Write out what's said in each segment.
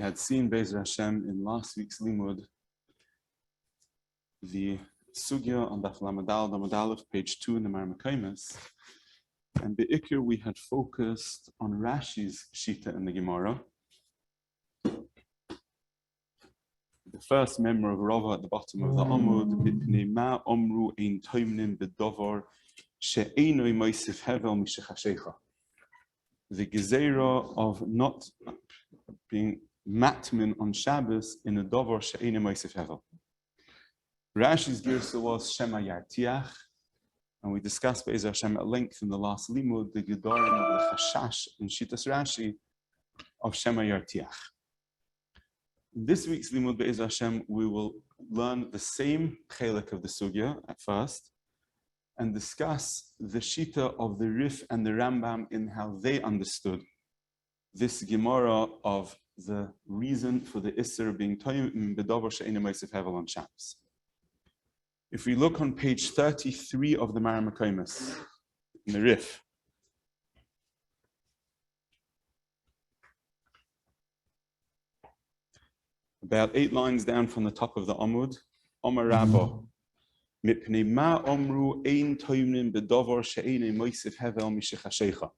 had seen Be'ezer Hashem in last week's limud the sugya on Daf Lamed of page 2 in the Marmakaimis, and Be'ikr we had focused on Rashi's shita in the Gemara. The first member of Rava at the bottom of the Amud, Mipnei ma omru ein toimnim bedovar she'einoi moisif hevel mishechashecha. The gezerah of not being matmin on Shabbos in a dovar she'einoi moisif hevel. Rashi's girsa was Shema Yartiach, and we discussed Be'ezer Hashem at length in the last limud the gedarim of the chashash in Shitas Rashi of Shema Yartiach. In this week's limud Be'ezer Hashem, we will learn the same chelik of the sugya at first and discuss the shita of the Rif and the Rambam in how they understood this Gemara of the reason for the Isser being Toyim B'Dover She'einu Moisef Hevel on Shabbos. If we look on page 33 of the Maramakoimus, in the Rif, about 8 lines down from the top of the Amud, Omar Rabbo, Mipnei ma omru ein toimnim bedovar she'einei moisef hevel mishechashecha.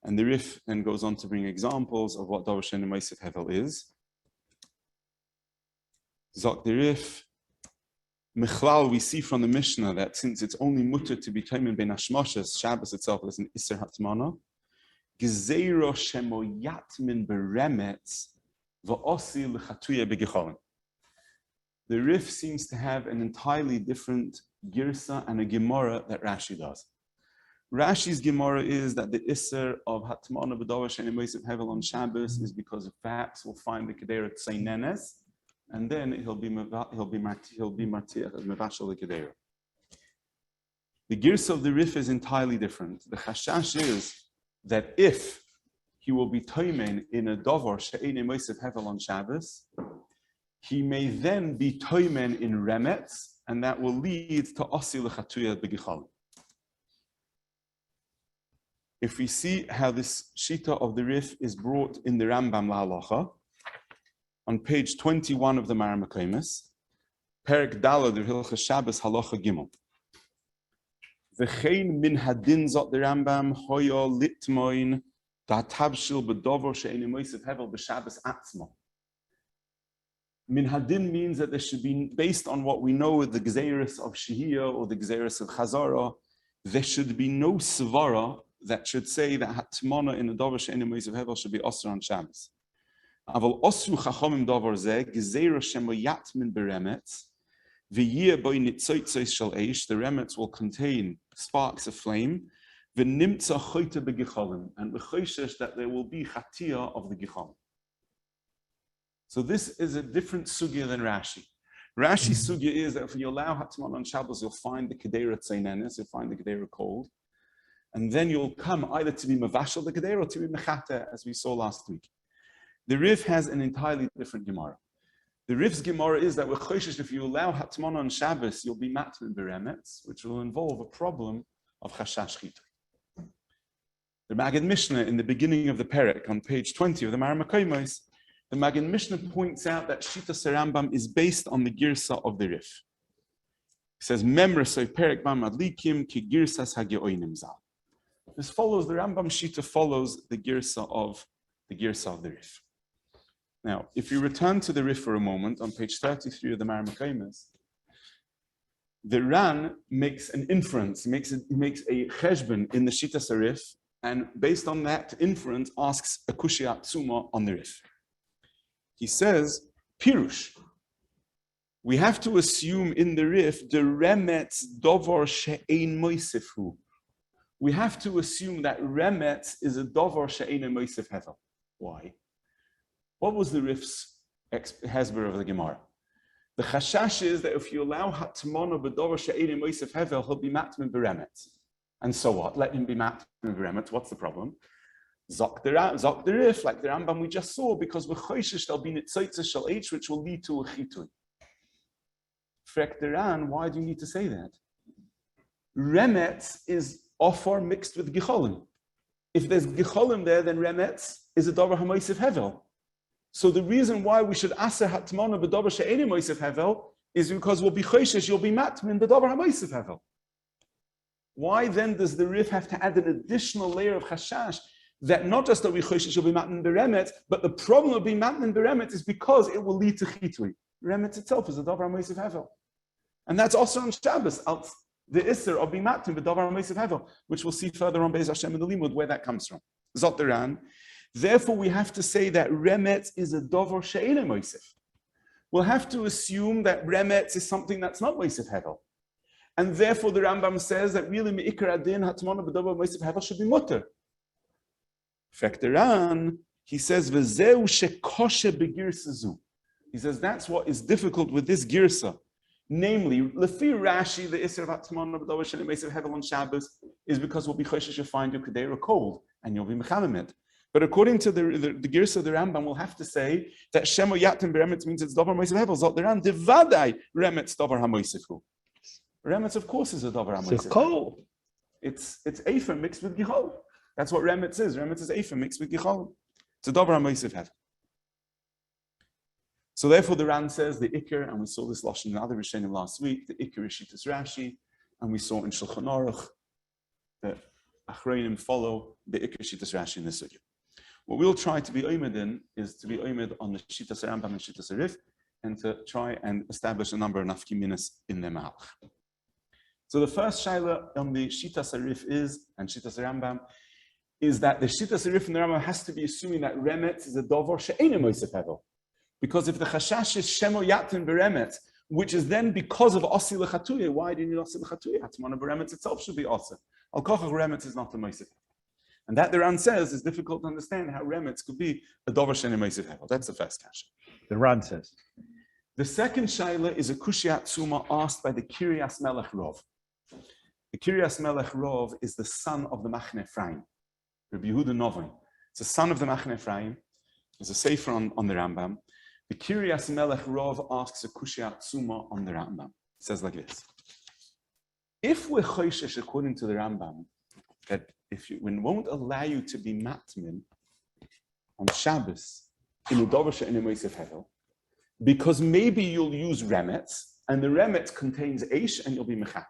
And the Rif then goes on to bring examples of what dovar she'einei moisef hevel is. Zok the Rif, Mechlal, we see from the Mishnah that since it's only mutter to be toimin ben hashmoshes, Shabbos itself is an iser hatmana, gezeiro shemo yatmin beremetz v'osi l'chatuya begicholim. The Rif seems to have an entirely different girsa and a gemara that Rashi does. Rashi's gemara is that the iser of hatmana b'dovar she'einei moisef hevel on Shabbos is because perhaps we'll find the kedera tzeinenes, and then he'll be martir as mevashal the kedera. The girsa of the Rif is entirely different. The chashash is that if he will be toimen in a dovar she'einei moisef hevel on Shabbos, he may then be toimen in remetz, and that will lead to osi l'chatuya begichalim. If we see how this shita of the Rif is brought in the Rambam la'alacha, on page 21 of the Maramakoimus, Perek Dalad of Hilchos Shabbos halacha gimel. V'chein min hadin zot the Rambam hoyo litmoin ta'tabshil b'dovar she'einei moisef hevel b'Shabbos atzmo. Min hadin means that there should be, based on what we know with the gzeirus of Shehiyah or the gzeirus of Chazara, there should be no svara that should say that hatmana in a dovar she'einei moisef hevel should be osur on Shabbos. Aval osru chachomim dovar zeh gzeira shemo yatmin beremetz v'yeh boi nitzoytzoy shel eish. The remetz will contain sparks of flame. V'nimtza choyte begicholim, and v'choyshesh that there will be chatia of the gichol. So this is a different sugya than Rashi. Rashi's sugya is that if you allow hatman on Shabbos, you'll find the kedera tzeinenes, you'll find the kedera cold, and then you'll come either to be mavashal the kedera or to be mechata, as we saw last week. The Rif has an entirely different Gemara. The Rif's Gemara is that if you allow hatman on Shabbos, you'll be matmin beremetz, which will involve a problem of chashash chita. The Maggid Mishnah in the beginning of the Perek on page 20 of the Maramakoimus, the Maggid Mishnah points out that Shita Rambam is based on the girsa of the Rif. He says, "Memrasoi Perek bam adlikim ki girsas hageoinim zal." This follows the Rambam Shita follows the girsa of the Rif. Now, if you return to the Rif for a moment, on page 33 of the Maramakoimus, the Ran makes an inference, he makes a cheshbon in the Shitas Rif, and based on that inference, asks a kushya tsuma on the Rif. He says, Pirush, we have to assume in the Rif, the remetz dovar she'ein moisefhu. We have to assume that remetz is a dovar she'ein moisef hevel. Why? What was the Rif's hesber of the Gemara? The chashash is that if you allow hatmana b'dovar she'einei moisef hevel, he'll be matmin beremetz. And so what? Let him be matmin beremetz. What's the problem? Zok the Rif, like the Rambam we just saw, because v'choyshesh there'll be nitzoytze shel eish, which will lead to a chitui. Frek the Ran, why do you need to say that? Remetz is offer mixed with gicholim. If there's gicholim there, then remetz is a dover hamoisif hevel. So the reason why we should aser hatmana b'davar she'eini moisef hevel is because we'll be choishes, you'll be matmin b'davar ha-moisef hevel. Why then does the Rif have to add an additional layer of chashash that not just that we choishes you'll be matmin b'remet, but the problem of being matmin b'remet is because it will lead to chitui. Remet itself is a davar ha-moisef hevel. And that's also on Shabbos, the Isser of being matmin b'davar ha-moisef hevel, which we'll see further on Be'ez Hashem in the Limud where that comes from. Zot Ran. Therefore, we have to say that remetz is a davar she'eino moisef. We'll have to assume that remetz is something that's not moisef hevel. And therefore, the Rambam says that really me'ikar adin hatmana b'davar moisef hevel should be mutter. Fekteran, he says, v'zeu shekoshe b'girsa zu. He says, that's what is difficult with this girsa. Namely, lefi Rashi, the Isser of hatmana b'davar she'eino moisef hevel on Shabbos is because we'll be choshesh you find your kedera cold and you'll be mechamemet. But according to the Girsa of the Rambam, we'll have to say that Shemo Yatim Beremetz means it's Dovar Moisef Hevel. Zot the Ran Devadai Remetz Dovar HaMoisefhu. Remetz, of course, is a Dovar HaMoisefhu. It's Efer mixed with Gichol. That's what Remetz is. Remetz is Efer mixed with Gichol. It's a Dovar HaMoisef Hevel. So therefore, the Ran says the Iker, and we saw this Lashon in other Rishonim last week. The Iker is Shittas Rashi, and we saw in Shulchan Aruch that Achronim follow the Iker Shittas Rashi in this Sugya. What we'll try to be oimed in is to be oimed on the Shittas Rambam and Shittas Rif, and to try and establish a number of nafkiminas in their malach. So the first shaila on the Shittas Rif is, and Shittas Rambam, is that the Shittas Rif and the Rambam has to be assuming that remetz is a dovar she'eino moisef hevel. Because if the chashash is shemo yatin beremetz, which is then because of osi lechatuyah, why do you need osi lechatuyah? Hatmana beremetz itself should be osi. Al kochach remetz is not a moisef. And that the Ran says is difficult to understand how remetz could be a dover she'eino moisef hevel. That's the first kasha. The Ran says. The second shaila is a kushiyat tzuma asked by the Kiryas Melech Rov. The Kiryas Melech Rov is the son of the Machne Ephraim, Rabbi Yehuda Novin. It's the son of the Machne Ephraim. There's a sefer on the Rambam. The Kiryas Melech Rov asks a kushiyat tzuma on the Rambam. It says like this: if we're choishesh according to the Rambam, that if we won't allow you to be matmin on Shabbos in a dover she'eino moisef hevel, because maybe you'll use remetz, and the remetz contains eish, and you'll be mechat.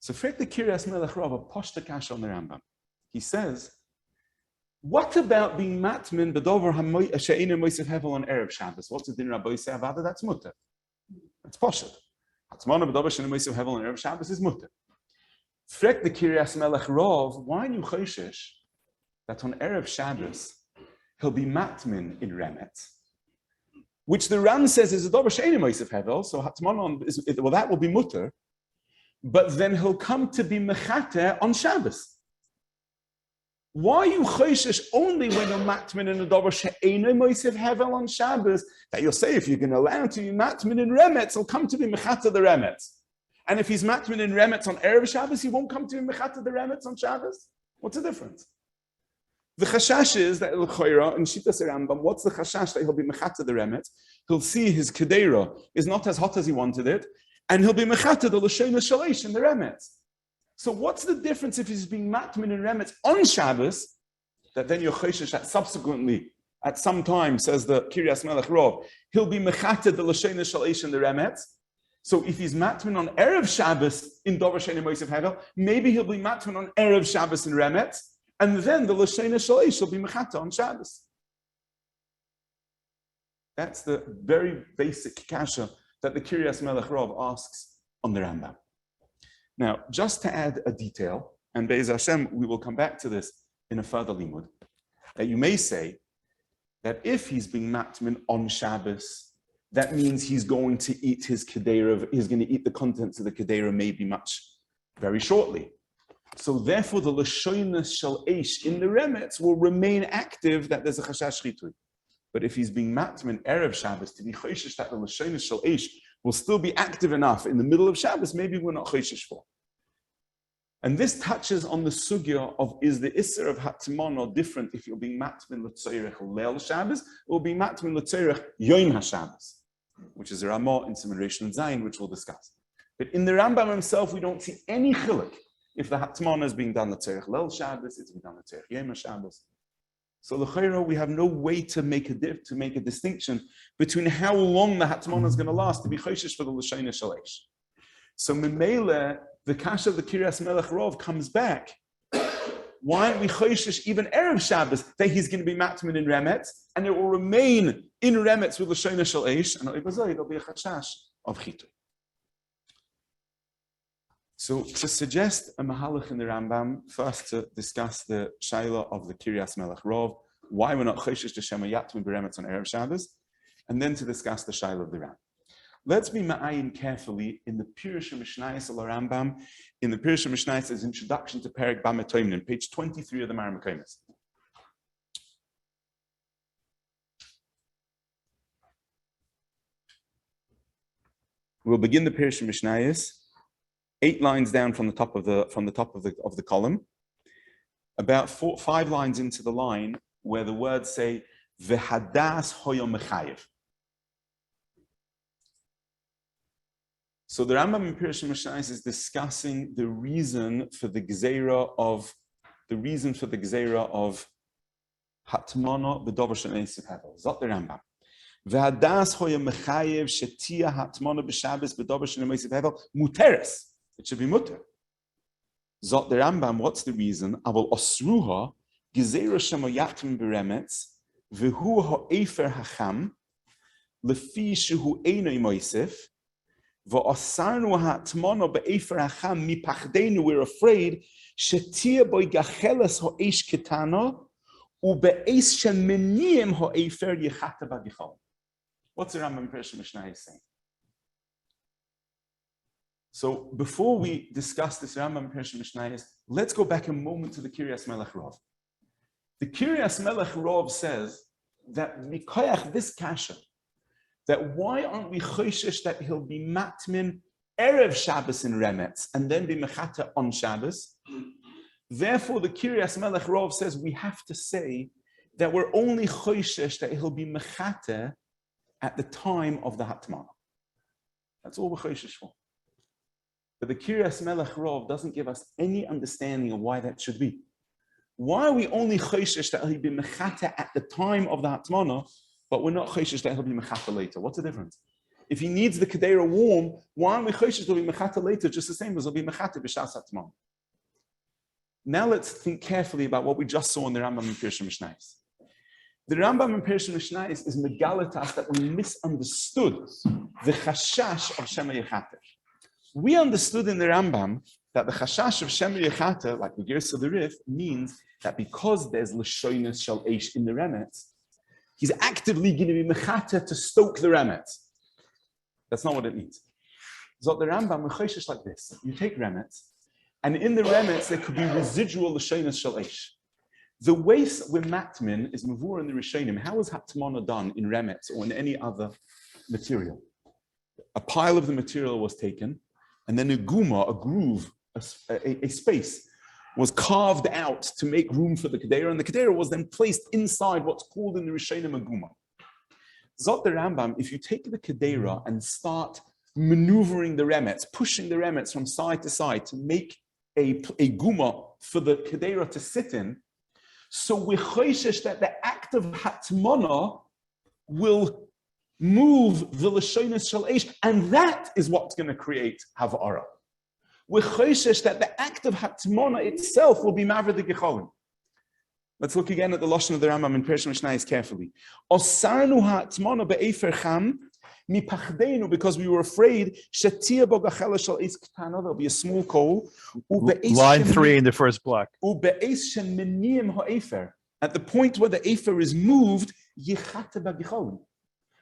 So frek the Kiryas Melech Rav a poshta kasha on the Rambam. He says, what about being matmin b'dover she'eino moisef hevel on Erev Shabbos? What's the din Rabbi say about it? That's mutter. That's poshet. HATMANA b'dover she'eino moisef hevel on Erev Shabbos is mutter. Frek the Kiryas Melech Rov, why are you choishesh that on Erev Shabbos he'll be matmin in remetz, which the Ran says is a dover she'eino moisef hevel, so hatmana is, well, that will be mutter, but then he'll come to be mechate on Shabbos. Why are you choishesh only when you're matmin in a dover she'eino moisef hevel on Shabbos, that you'll say if you're going to allow him to be matmin in remetz, he'll come to be mechate the remetz. And if he's matmin in remetz on Erev Shabbos, he won't come to be mechate the remetz on Shabbos? What's the difference? The chashash is that l'choira in Shittas Rambam, what's the chashash that he'll be mechata the remetz? He'll see his kedera is not as hot as he wanted it, and he'll be mechata the l'sheina shalish in the remetz. So what's the difference if he's being matmin in remetz on Shabbos, that then you're choishesh that subsequently, at some time, says the Kiryas Melech Rov, he'll be mechata the l'sheina shalish in the remetz. So if he's matmin on Erev Shabbos in dover she'eino moisef hevel, maybe he'll be matmin on Erev Shabbos in remetz, and then the l'sheina shalish will be mechata on Shabbos. That's the very basic kasha that the Kiryas Melech Rav asks on the Rambam. Now, just to add a detail, and Be'ez Hashem, we will come back to this in a further limud, that you may say that if he's being matmin on Shabbos, that means he's going to eat his kedera, he's going to eat the contents of the kedera maybe very shortly. So therefore, the l'shoina shel eish in the remetz will remain active, that there's a chashash chitui. But if he's being matmin Erev Shabbos, to be choishesh that the l'shoina shel eish will still be active enough in the middle of Shabbos, maybe we're not choishesh for. And this touches on the sugya of, is the isser of hatmana different if you're being matmin l'tzoyrech leil Shabbos, or being matmin l'tzoyrech yom HaShabbos, which is a Ramah in Siman Reish and Zayin, which we'll discuss. But in the Rambam himself, we don't see any chiluk. If the hatmana is being done l'tzerich leil Shabbos, it's being done l'tzerich yom Shabbos. So l'chayra, we have no way to make a distinction between how long the hatmana is going to last to be choishish for the l'shayna shalish. So Mimele, the kasha of the Kiryas Melech Rov comes back. Why aren't we choishish even Erev Shabbos that he's going to be matman in Remetz, and it will remain in Remetz with l'shayna shalish, and there'll be a chashash of chitur. So to suggest a mahalach in the Rambam, first to discuss the shaila of the Kiryas Melech Rov, why we're not choishish to shema yatmin beremetz on Erev Shabbos, and then to discuss the shaila of the Ram. Let's be ma'ayin carefully in the Pirush Mishnayos al Rambam, in the Pirush Mishnayos as introduction to Perek Bametoimnin, page 23 of the Maramakomis. We'll begin the Pirush Mishnayos 8 lines down from the top of the column, about 5 lines into the line where the words say v'hadas hoyo mechayev. So the Rambam in Pirush Mishnayos is discussing the reason for the gzeira of hatmana b'dover shenei sifhevel. Zot the Rambam. V'hadas hoyo mechayev shetia hatmana b'Shabbos b'dover shenei sifhevel muteres. It should be mutter. Zot the Rambam, what's the reason? Aval osruha gzeira shemoyatim beremetz v'hu ha'efer hacham lefi shehu einoi moisef v'osarnu ha'atmana be'efer hacham mipachdenu. We're afraid shetia boy gacheles ha'esh ketana ube'es shemeniyim ha'efer yechata b'gichol. What's the Rambam Pirush Mishnayos saying? So before we discuss this Rambam Pirush Mishnayos, let's go back a moment to the Kiryas Melech Rov. The Kiryas Melech Rov says that mikoyach this kasha, that why aren't we choishish that he'll be matmin Erev Shabbos in Remetz and then be mechata on Shabbos? Therefore, the Kiryas Melech Rov says we have to say that we're only choishish that he'll be mechata at the time of the hatmana. That's all we're choishish for. But the Kiryas Melech Rov doesn't give us any understanding of why that should be. Why are we only choishish that he'll be mechata at the time of the hatmana, but we're not choishish that he'll be mechata later? What's the difference? If he needs the kedera warm, why aren't we choishish he'll be mechata later, just the same as he'll be mechata b'shas hatmana? Now let's think carefully about what we just saw in the Rambam in Pirush Mishnayos. The Rambam in Pirush Mishnayos is megalatas that we misunderstood the chashash of Shema Yechata. We understood in the Rambam that the chashash of Shema Yechata, like the Gersa the Rif, means that because there's l'shoynes shal eish in the Remetz, he's actively going to be mechata to stoke the Remetz. That's not what it means. So the Rambam mechayshish like this: you take Remetz, and in the Remetz there could be residual l'shoynes shal eish. The way with matmin is mavur in the Rishonim. How is hatmana done in Remetz or in any other material? A pile of the material was taken, and then a guma, a groove, a space, was carved out to make room for the kedera, and the kedera was then placed inside what's called in the Rishonim a guma. Zot the Rambam, if you take the kedera and start maneuvering the Remetz, pushing the Remetz from side to side to make a guma for the kedera to sit in, so we're choishish that the act of hatmana will move the l'shoynes shel eish, and that is what's going to create havara. We're choishish that the act of hatmana itself will be mavir the gecholim. Let's look again at the lashon of the Rambam in Pirush Mishnayos carefully. Osarnu hatmana be'efer cham mipachdenu, because we were afraid shetia bo gachela shel eish ketana, there'll be a small coal. Line 3 in the first block. Ube'eish shemeniyim ha'efer, at the point where the efer is moved, yichata b'gecholim.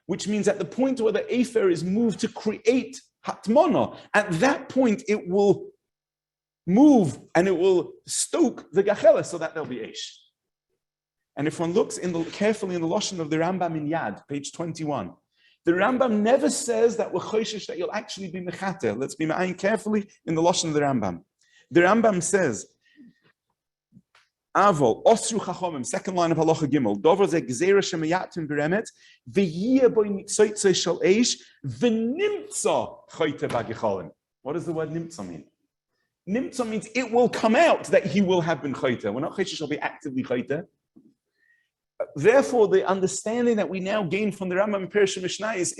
Which means at the point where the efer is moved to create hatmana, at that point it will move and it will stoke the gachela so that there'll be eish. And if one looks carefully in the lashon of the Rambam in Yad, page 21, the Rambam never says that we're choishish that you'll actually be mechata. Let's be ma'ayin carefully in the lashon of the Rambam. The Rambam says, Avol, Osru Chachomim, second line of Halacha Gimel, Dover ze gzeira shemayatim beremet, v'yiyah boi nitzoytzoi shal eish, v'nimtza choyte b'gecholim. What does the word nimtza mean? Nimtza means it will come out that he will have been choyte. We're not choyte shall be actively choyte. therefore, the understanding that we now gain from the Rambam and Perishim Mishnayos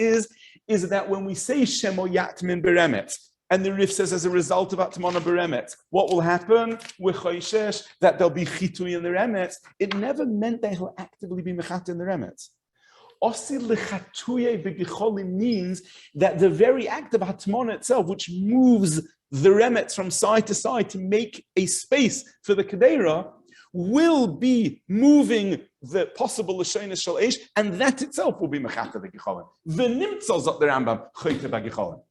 is that when we say Shemo Yatmin Beremet, and the Rif says as a result of HATMANA Beremet, what will happen? We're choishesh that there'll be chitui in the Remet. It never meant that he'll actively be mechat in the Remet. Osil lechatuyei begicholim means that the very act of HATMANA itself, which moves the Remet from side to side to make a space for the Kedera, will be moving the possible Lashonis Shal Eish, and that itself will be mechat begicholim. V'nimtzal zot the Rambam choyte begicholim.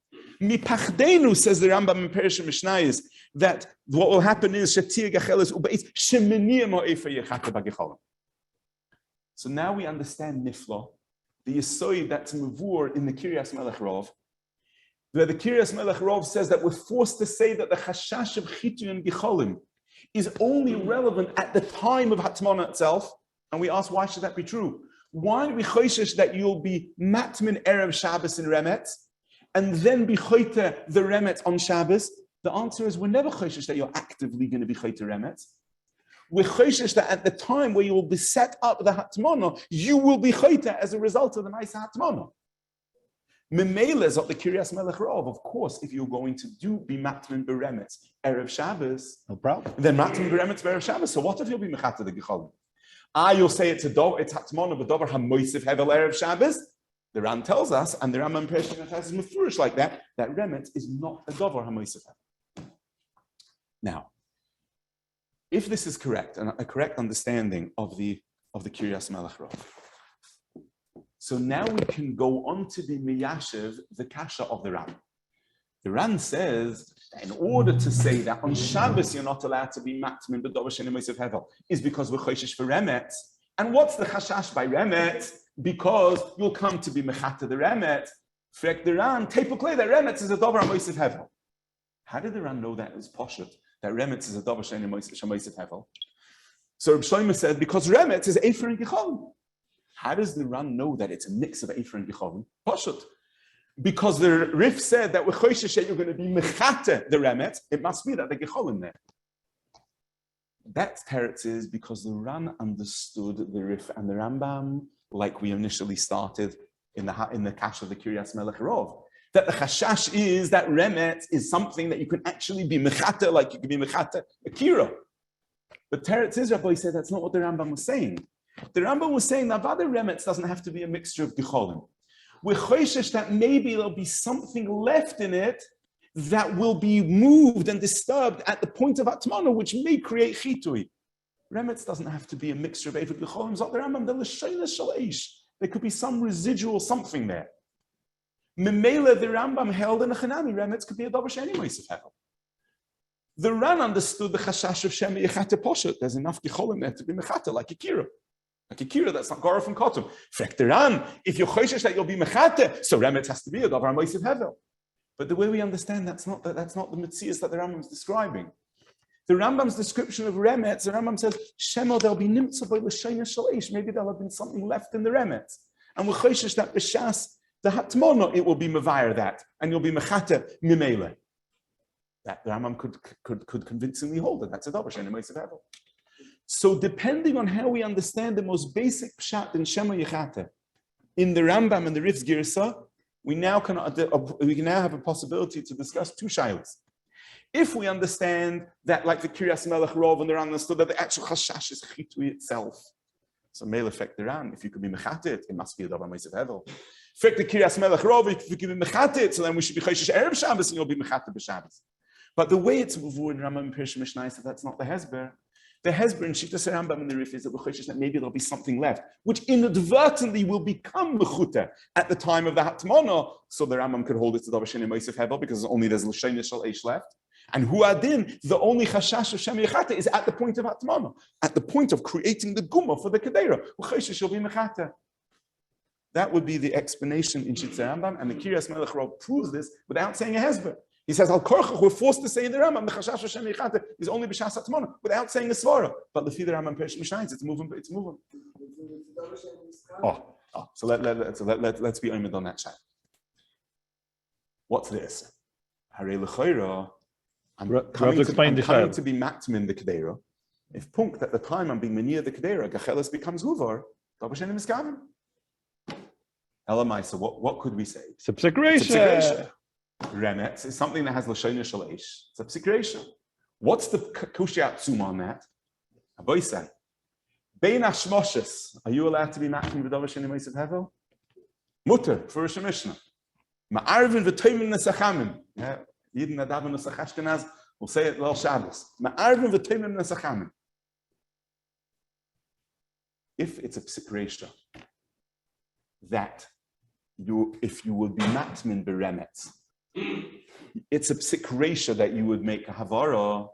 Mipachdenu, says the Rambam in Perishim Mishnayos, that what will happen is Shatir Gacheles Ubeis Sheminiya Mo'efa Yechata Bagicholim. So now we understand Niflo, the Yesod that's Mavur in the Kiryas Melech Rov, where the Kiryas Melech Rov says that we're forced to say that the Chashash of Chitu and Gicholim is only relevant at the time of HATMANA itself, and we ask, why should that be true? Why do we choishish that you'll be Matmin Erev Shabbos in Remet, and then be choyte the Remet on Shabbos? The answer is, we're never choishish that you're actively going to be choyte Remet. We're choishish that at the time where you will be set up the HATMANA, you will be choyte as a result of the nice HATMANA. Memele of the Kiryas Melech Rov, of course, if you're going to be Matmin Beremet Erev Shabbos, No problem. then Matmin Beremet Erev Shabbos. So what if you'll be mechat the Gicholim? You'll say it's HATMANA, but Dover HaMoisif Hevel Erev Shabbos. The Ran tells us, and the Rambam Perishim is mafurish like that Remet is not a Dover HaMoisif Hevel. Now, if this is correct, and a correct understanding of the Kiryas Melech Rov, so now we can go on to be miyashiv the kasha of the Ran. The Ran says that in order to say that on Shabbos you're not allowed to be matmin b'dover she'eino moisef hevel is because we're choishish for Remet. And what's the chashash by Remet? Because you'll come to be mechata the Remet. Frek the Ran, tepuklei, that Remet is a dover moisef hevel. How did the Ran know that it was poshut, that Remet is a dover she'eino moisef hevel? So Reb Shlomo said, because Remet is Efer and Gicholim. How does the Ran know that it's a mix of Efer and Gicholim? Poshut. Because the Rif said that you're going to be mechate the Remet, it must be that the Gicholim there. That teretz is because the Ran understood the Rif and the Rambam like we initially started in the Kash of the Kiryas Melech Rov. That the Chashash is that Remet is something that you can actually be mechate, like you can be mechate Akira. But teretz is, Rabbi said, that's not what the Rambam was saying. The Rambam was saying that Vada Remetz doesn't have to be a mixture of Gicholim. We're choishish that maybe there'll be something left in it that will be moved and disturbed at the point of HATMANA, which may create chitui. Remetz doesn't have to be a mixture of Eivet Gicholim. Zot the Rambam, the L'shonos Shel Eish. There could be some residual something there. Memele, the Rambam held in a Chanami, Remetz could be a Dover She'eino moisef hevel. The Ran understood the Chashash of Shem Yechate Poshet. There's enough Gicholim there to be mechate, like Akira. Like Akira, that's not Gora from Kotum. Frekteran, if you're choishish that you'll be mechate, so Remet has to be a Dover moisef hevel. But the way we understand that's not the Metzias that the Rambam is describing. The Rambam's description of Remet, the Rambam says, Shemo, there'll be nimtza by l'shonos shel eish. Maybe there'll have been something left in the Remet. And we're choishish that b'shas, the HATMANA, it will be mevayir that, and you'll be mechate mimele. That the Rambam could convincingly hold it. That's a Dover She'eino moisef hevel. So depending on how we understand the most basic pshat in Shemo Yechate, in the Rambam and the Rif's Girsa, we can now have a possibility to discuss two shaylos. If we understand that, like the Kiryas Melech Rov and the Ran understood that the actual chashash is chitui itself, so male effect the Ran, if you could be mechatet, it must be a davar moisef hevel. Effect the Kiryas Melech Rov, if you could be mechatet, so then we should be choishish erev Shabbos and you'll be mechatet b'Shabbos. But the way it's moved in Rambam and Perishim Mishnayos, that's not the hesber. The hesber in Shittas Rambam and the Rif is that we're choishish that maybe there'll be something left, which inadvertently will become mechute at the time of the HATMANA. So the Rambam could hold it to davar she'eino moisef hevel because only there's l'shonos shel eish left. And huadin, the only chashash of Shem Yechate is at the point of HATMANA, at the point of creating the guma for the kedera. Shall be mechate. That would be the explanation in Shittas Rambam, and the Kiryas Melech Rov proves this without saying a hesber. He says, Al Korchach, we're forced to say in the Rambam, the chashash of Shem Yechate is only b'shas HATMANA, without saying a svara. But the Fida Rambam Perishim Mishnayos, it's moving. So let's be oimid on that chat. What's this? Harei l'choira. I'm coming to be matmin the kedera. If punk at the time I'm being menir the kedera, gacheles becomes huvar. Elamai, so what could we say? It's a psikration. Remetz is something that has Lashon Shalish. It's a psikration. What's the kushya tzum on that? Aboy say, Bein Hashmoshes, are you allowed to be matching with Davash in the Meisav Hevel? Mutter, for a Mishnah. Ma'arvin v'toimim nesachamim. Yidin Adavin Nesach Ashkenaz will say it well Shabbos. Ma'arvin v'toimim nesachamim. If it's a psikration, that if you would be matmin beremetz, it's a psikration that you would make a havara.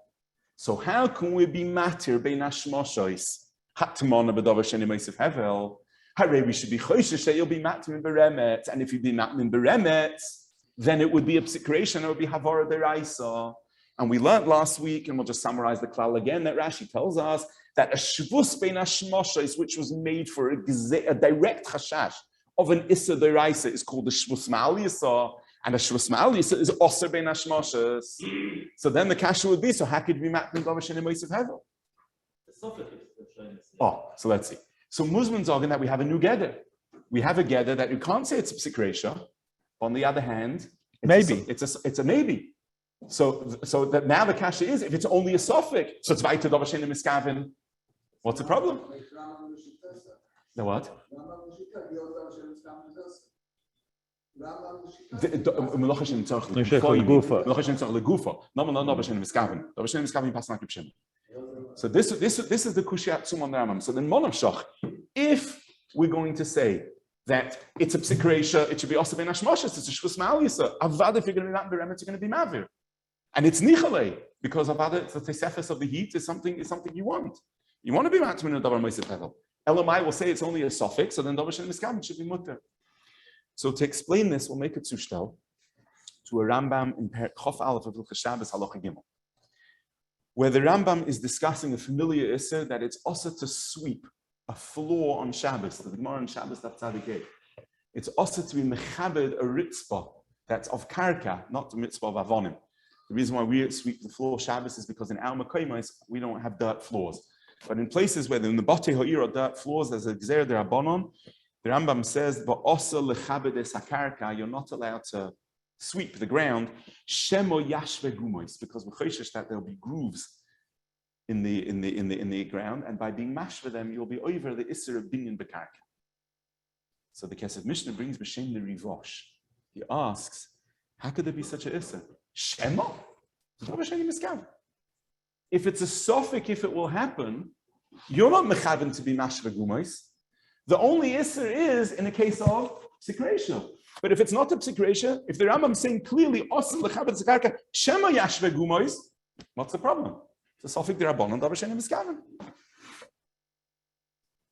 So how can we be matir bein hashmoshois HATMANA b'davar sheni meisav hevel? HaRav, we should be choishish that you'll be matmin beremetz, and if you be matmin beremetz, then it would be a psikration. It would be havara deraisa. And we learned last week, and we'll just summarize the klal again, that Rashi tells us that a shvus bein hashmoshois, which was made for a direct chashash of an issa deraisa, is called the shvus ma'al yisa, and a shvus ma'al yisa is osir bein hashmoshes. So then the kasha would be, so how could we matmin davar sheni meisav hevel? Oh, so let's see. So Muslims argue that we have a new gather. We have a gather that you can't say it's a psikresha. On the other hand, it's a maybe. So that now the kasha is, if it's only a suffix, so it's weiter davar sheni miskavin. What's the problem? The what? So this is the kushiyat tzum on the Rambam. So then monavshach, if we're going to say that it's a psikresha, it should be also ben hashmoshes, it's a shvus ma'al yisa. Avad, if you're going to be not beremetz, you're going to be mavir, and it's nichalei because avad, it's the tesefes of the heat is something you want. You want to be matmin davar meisav hevel. Elamai will say it's only a suffix, so then davar shen miskam should be mutter. So to explain this, we'll make a zushtel to a Rambam in Chof Aleph of Hilchos Shabbos Halacha Gimel, where the Rambam is discussing a familiar issur that it's also to sweep a floor on Shabbos. The Gemara on Shabbos Daf Tzaddik. It's also to be mechabed a ritzpah that's of karka, not the mitzvah of avonim. The reason why we sweep the floor Shabbos is because in our makoimos we don't have dirt floors. But in places where in the Batei Ha'ir are dirt floors, there's a gzer derabanan. The Rambam says, "Va'osa lechabed es hakarka." You're not allowed to sweep the ground. Shemo yashve gumois, because we're choishish that there'll be grooves in the ground, and by being mashve them, you'll be over the isser of binyan bekarka. So the Kesef Mishnah brings b'shem the Rivosh. He asks, how could there be such a isser? Shemo? If it's a suffix, if it will happen, you're not mechaven to be mashve gumois. The only isser is in a case of psikresha. But if it's not a psikresha, if the Rambam is saying clearly, osim lechabed zakarka shema yashve gumois, what's the problem? It's a suffix derabanan davar sheni miskaven.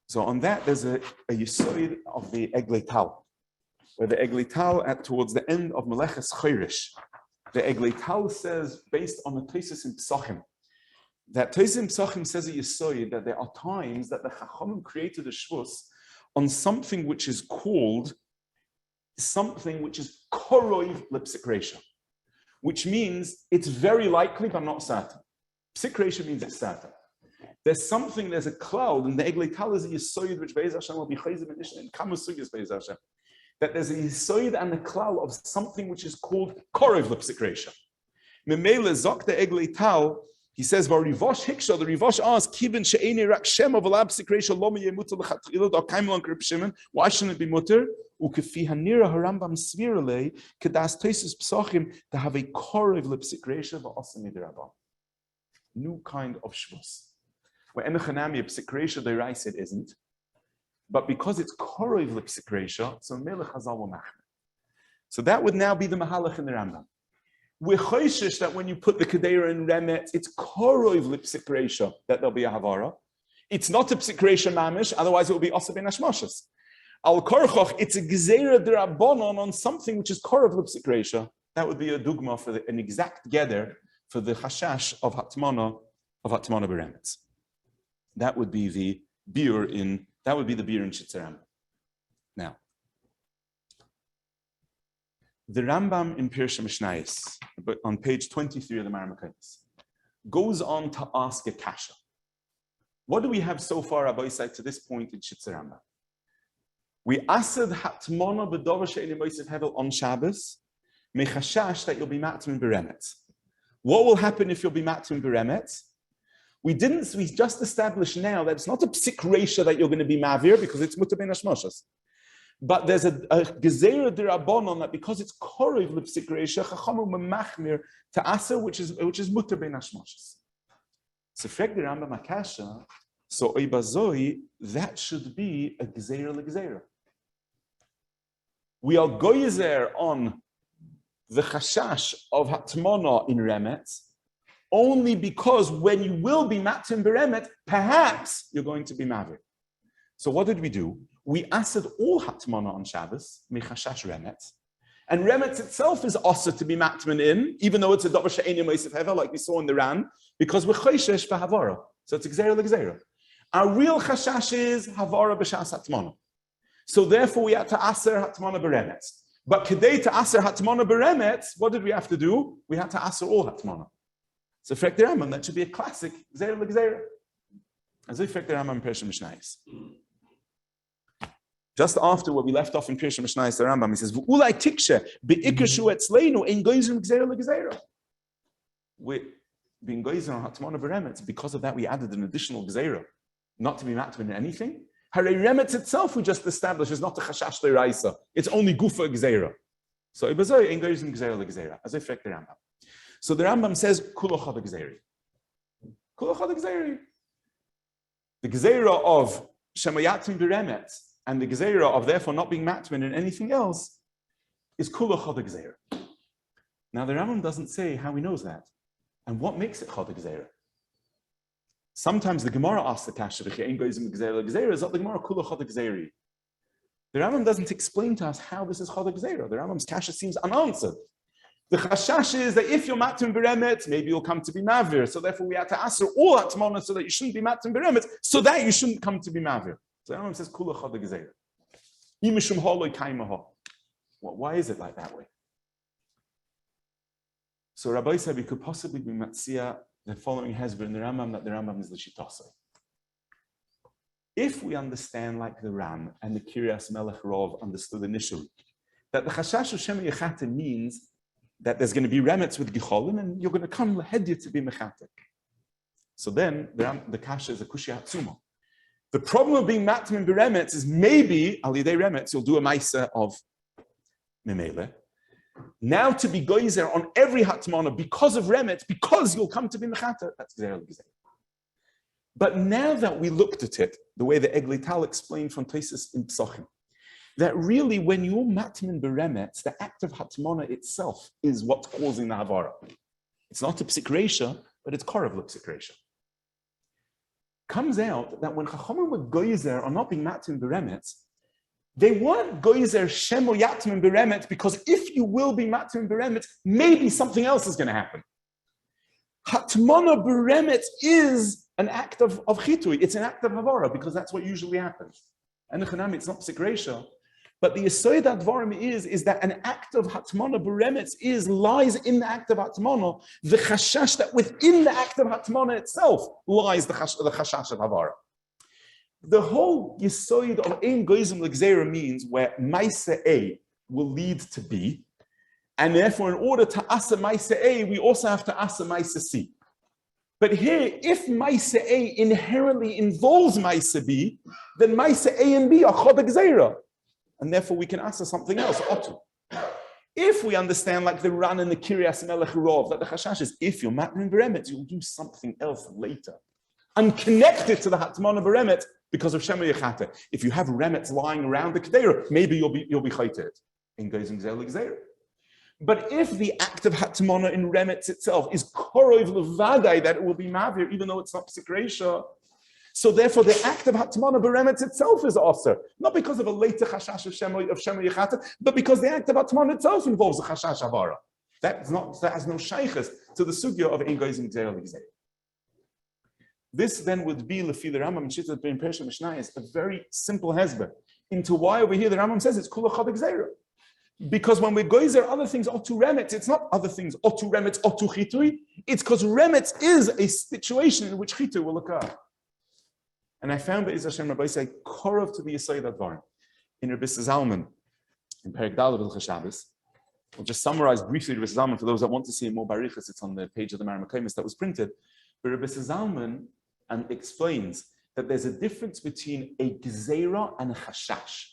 So on that, there's a yisoid of the Eglei Tal, where the Eglei Tal towards the end of Meleches Choirish, the Eglei Tal says, based on the Tosis in Psachim, that Tosis in Psachim says a yisoid that there are times that the Chachamim created a shvus on something which is called koroiv lepsikresha, which means it's very likely but not certain. Psikresha means it's certain. There's a cloud, and the Eglei Tal is a yisoid which Be'ez Hashem will be chayzim in Kama SUGYOS Be'ez Hashem. That there's a yisoid and a cloud of something which is called koroiv lepsikresha. Memele zok the Eglei Tal. He says, "Varivosh hiksha." The Rivosh asks, "Kibin she'eni rak shem of alab sikresha lo miyemuter lechatchila da kaimlon krib Shimon. Why shouldn't it be mutter? Ukefi hanira harambam svirale kedas tosis psachim to have a koroiv lepsikresha va'asim midrabban." New kind of shvus. Where enochanami psikresha derais it isn't, but because it's koroiv lepsikresha, so melech hazal v'machne. So that would now be the mahalach in the Rambam. We're choishish that when you put the Kedera in Remet, it's koroiv lipsikresha that there'll be a havara. It's not a psikresha mamish, otherwise it will be osab in hashmoshes. Al korchoch, it's a gezerah derabanan on something which is koroiv lipsikresha. That would be a dugma for an exact gather for the chashash of HATMANA beremetz. That would be the beer in Shitzaram. Now, the Rambam in Pirsha Mishnayos, but on page 23 of the Marmakayis, goes on to ask a kasha. What do we have so far, Abba Yisai, to this point in Shitzaram? We asad hatmana b'dover she'enim moisef hevel on Shabbos, mechashash that you'll be matmin beremet. What will happen if you'll be matmin beremet? We just established now that it's not a psik reisha that you're going to be mavir because it's mutar ben hashmashas. But there's a gezerah d'Rabbanan that because it's korev l'psik reisha, chachamu memachmir to aser, which is mutar ben hashmashas. So frek the Rambam Akasha, so oibazoi, that should be a gezerah l'gezerah. We are goyzer on the chashash of hatmana in remet, only because when you will be matim beremet, perhaps you're going to be mavir. So what did we do? We asked all hatmana on Shabbos, mechashash remet, and remet itself is also to be matman in, even though it's a davar she'enim moisef hevel, like we saw in the Ran, because we're choishesh v'havara. So it's gzeira l'gzeira. Our real chashash is havara b'shas hatmana. So therefore we had to aser hatmana beremet. But kedei to aser hatmana beremet, what did we have to do? We had to aser all hatmana. So frek the Rambam, that should be a classic gzeira l'gzeira. As if frek the Rambam in Pirush Mishnayos. Just after what we left off in Pirush Mishnayos, the Rambam, he says, "V'ulai tikshe be'ikashu etzleinu ein goyzim gzeira l'gzeira." We're being goyzim on hatmana beremet. Because of that, we added an additional gzeira, not to be matman in anything. HaRav remet itself, we just established, is not a chashash d'oraisa. It's only gufa gzeira. So ibazoi ein goyzim gzeira l'gzeira. As if frek the Rambam. So the Rambam says, "Kula chad gzeiri." Kula chad gzeiri. The gzeira of shemayatim beremet and the gzeira of therefore not being matman in anything else is kula chad gzeira. Now the Rambam doesn't say how he knows that and what makes it chad gzeira. Sometimes the Gemara asks the kasha, "V'chein goyzim gzeira l'gzeira," is not the Gemara kula chad gzeiri. The Rambam doesn't explain to us how this is chad gzeira. The Rambam's kasha seems unanswered. The chashash is that if you're matim beremet, maybe you'll come to be mavir. So therefore we have to aser all hatmana so that you shouldn't be matim beremet, so that you shouldn't come to be mavir. So the Rambam says, "Kula chad gzeira." Imishum haloi kaimaha. Why is it like that way? So Rabbi said we could possibly be matzia the following hezbollah in the Rambam, that the Rambam is the shitasa. If we understand like the Ram and the Kiryas Melech Rav understood initially, that the chashash of Shema Yechate means that there's going to be remets with Gicholim and you're going to come lahedya to be mechatek. So then the kasha is a kushya hatzuma. The problem of being matm in beremets is maybe al yidei remets you'll do a maisa of memele. Now to be goizer on every hatmana because of remets, because you'll come to be mechatek, that's gzeira l'gzeira. But now that we looked at it, the way the Eglital explained from Tesis in Psachim, that really when you're matmin beremetz, the act of hatmana itself is what's causing the havara. It's not a psik reisha, but it's korav l'psik reisha. Comes out that when chachamim were goyzer are not being matmin beremetz, they weren't goyzer shemo yatmin beremetz because if you will be matmin beremetz, maybe something else is going to happen. Hatmana beremetz is an act of chitui. It's an act of havara because that's what usually happens. And it's not psik reisha. But the Yesod Advarim is that an act of Hatmana Beremetz lies in the act of Hatmana, the chashash that within the act of Hatmana itself lies the chashash of Havara. The whole Yesod of Ein Goyzim L'Gzeira means where Maisa A will lead to B, and therefore in order to Asa Maisa A, we also have to Asa Maisa C. But here, if Maisa A inherently involves Maisa B, then Maisa A and B are Chod Gzeira. And therefore we can answer something else, Otu. If we understand like the Ran and the Kiryas Melech Rav, that the Chashash is, if you're matrin beremet, you'll do something else later. Unconnected to the Hatmana beremet because of Shema Yechate. If you have remets lying around the Kedera, maybe you'll be chayted. In Geizim Gzeil Gzeir. But if the act of Hatmana in remets itself is korov levadai, that it will be mavir, even though it's not psik reisha, so therefore, the act of Hatmana Beremetz itself is aser, not because of a later chashash of Shema Yechata, but because the act of Hatmana itself involves a chashash havara. That has no shaykhs to the sugya of Ein Goyzim Gzeira L'Gzeira. This then would be Lefi the Rambam Shittat Ben Pirush Mishnayos, a very simple hezbollah into why over here the Rambam says it's kula chad gzeira. Because when we goyzer other things otu remetz, it's not other things otu remetz otu chitui. It's because remetz is a situation in which chitui will occur. And I found that Hashem Rabbi say korov to the Yesod Advarim. in Rabbi Zalman in Perek Daled of Hilchos Shabbos. We'll just summarize briefly Rabbi Zalman for those that want to see it more barichas. It's on the page of the Maramakomis that was printed. But Rabbi Zalman explains that there's a difference between a gzeira and a chashash.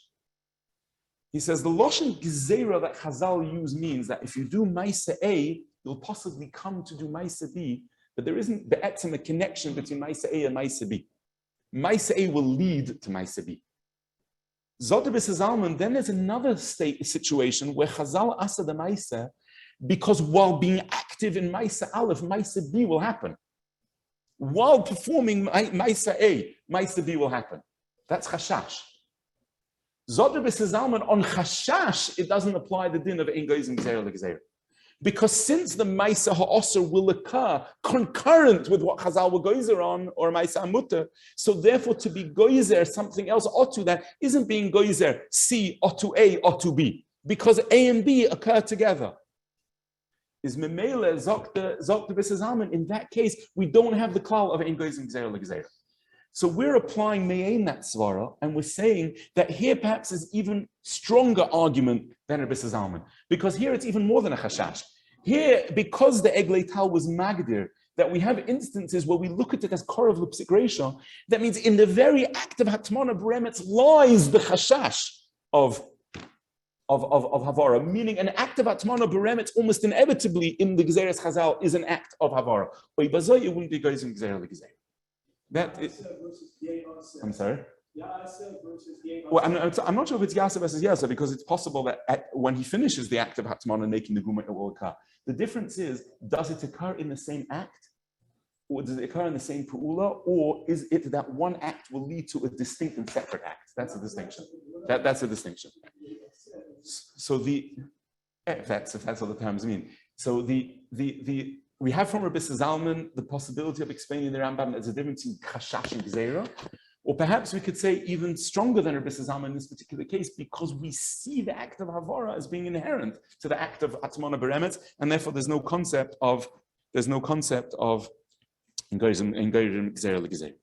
He says the lashon gzeira that Chazal use means that if you do Maisa A, you'll possibly come to do Maisa B, but there isn't a connection between Maisa A and Maisa B. Maisa A will lead to Maisa B. Zot Rabbi Zalman, then there's another situation where Chazal asa the Maisa, because while being active in Maisa Aleph, Maisa B will happen. While performing Maisa A, Maisa B will happen. That's chashash. Zot Rabbi Zalman, on chashash, it doesn't apply the din of ein goyzim gzeira l'gzeira. Because since the Maisa ha'osr will occur concurrent with what Chazal were goyzer on, or Maisa Amuta, so therefore to be goyzer something else otu that isn't being goyzer C otu A otu B, because A and B occur together. Is memele zok the b'sezalman. In that case, we don't have the klal of ein goyzim gzeira l'gzeira. So we're applying me'ein that svara, and we're saying that here perhaps is even stronger argument than Rabbi Zalman, because here it's even more than a chashash. Here, because the Eglei Tal was magdir, that we have instances where we look at it as korov l'psik reisha, that means in the very act of hatmana beremetz lies the chashash of havara, meaning an act of hatmana beremetz almost inevitably in the Gezeres Chazal is an act of havara. Oy bazoy, it wouldn't be goyzim gzeira l'gzeira. That is, I'm sorry? Well, I'm not sure if it's Yasa versus Yasa, because it's possible that when he finishes the act of Hatman and making the Guma, it will occur. The difference is, does it occur in the same act? Or does it occur in the same Pu'ula? Or is it that one act will lead to a distinct and separate act? That's a distinction. That's a distinction. So if that's what the terms mean. So we have from Rabbi Zalman the possibility of explaining the Rambam as a difference in chashash and gzeira, or perhaps we could say even stronger than Rabbi Zalman in this particular case, because we see the act of havara as being inherent to the act of atmana beremetz, and therefore there's no concept of gzeira l'gzeira.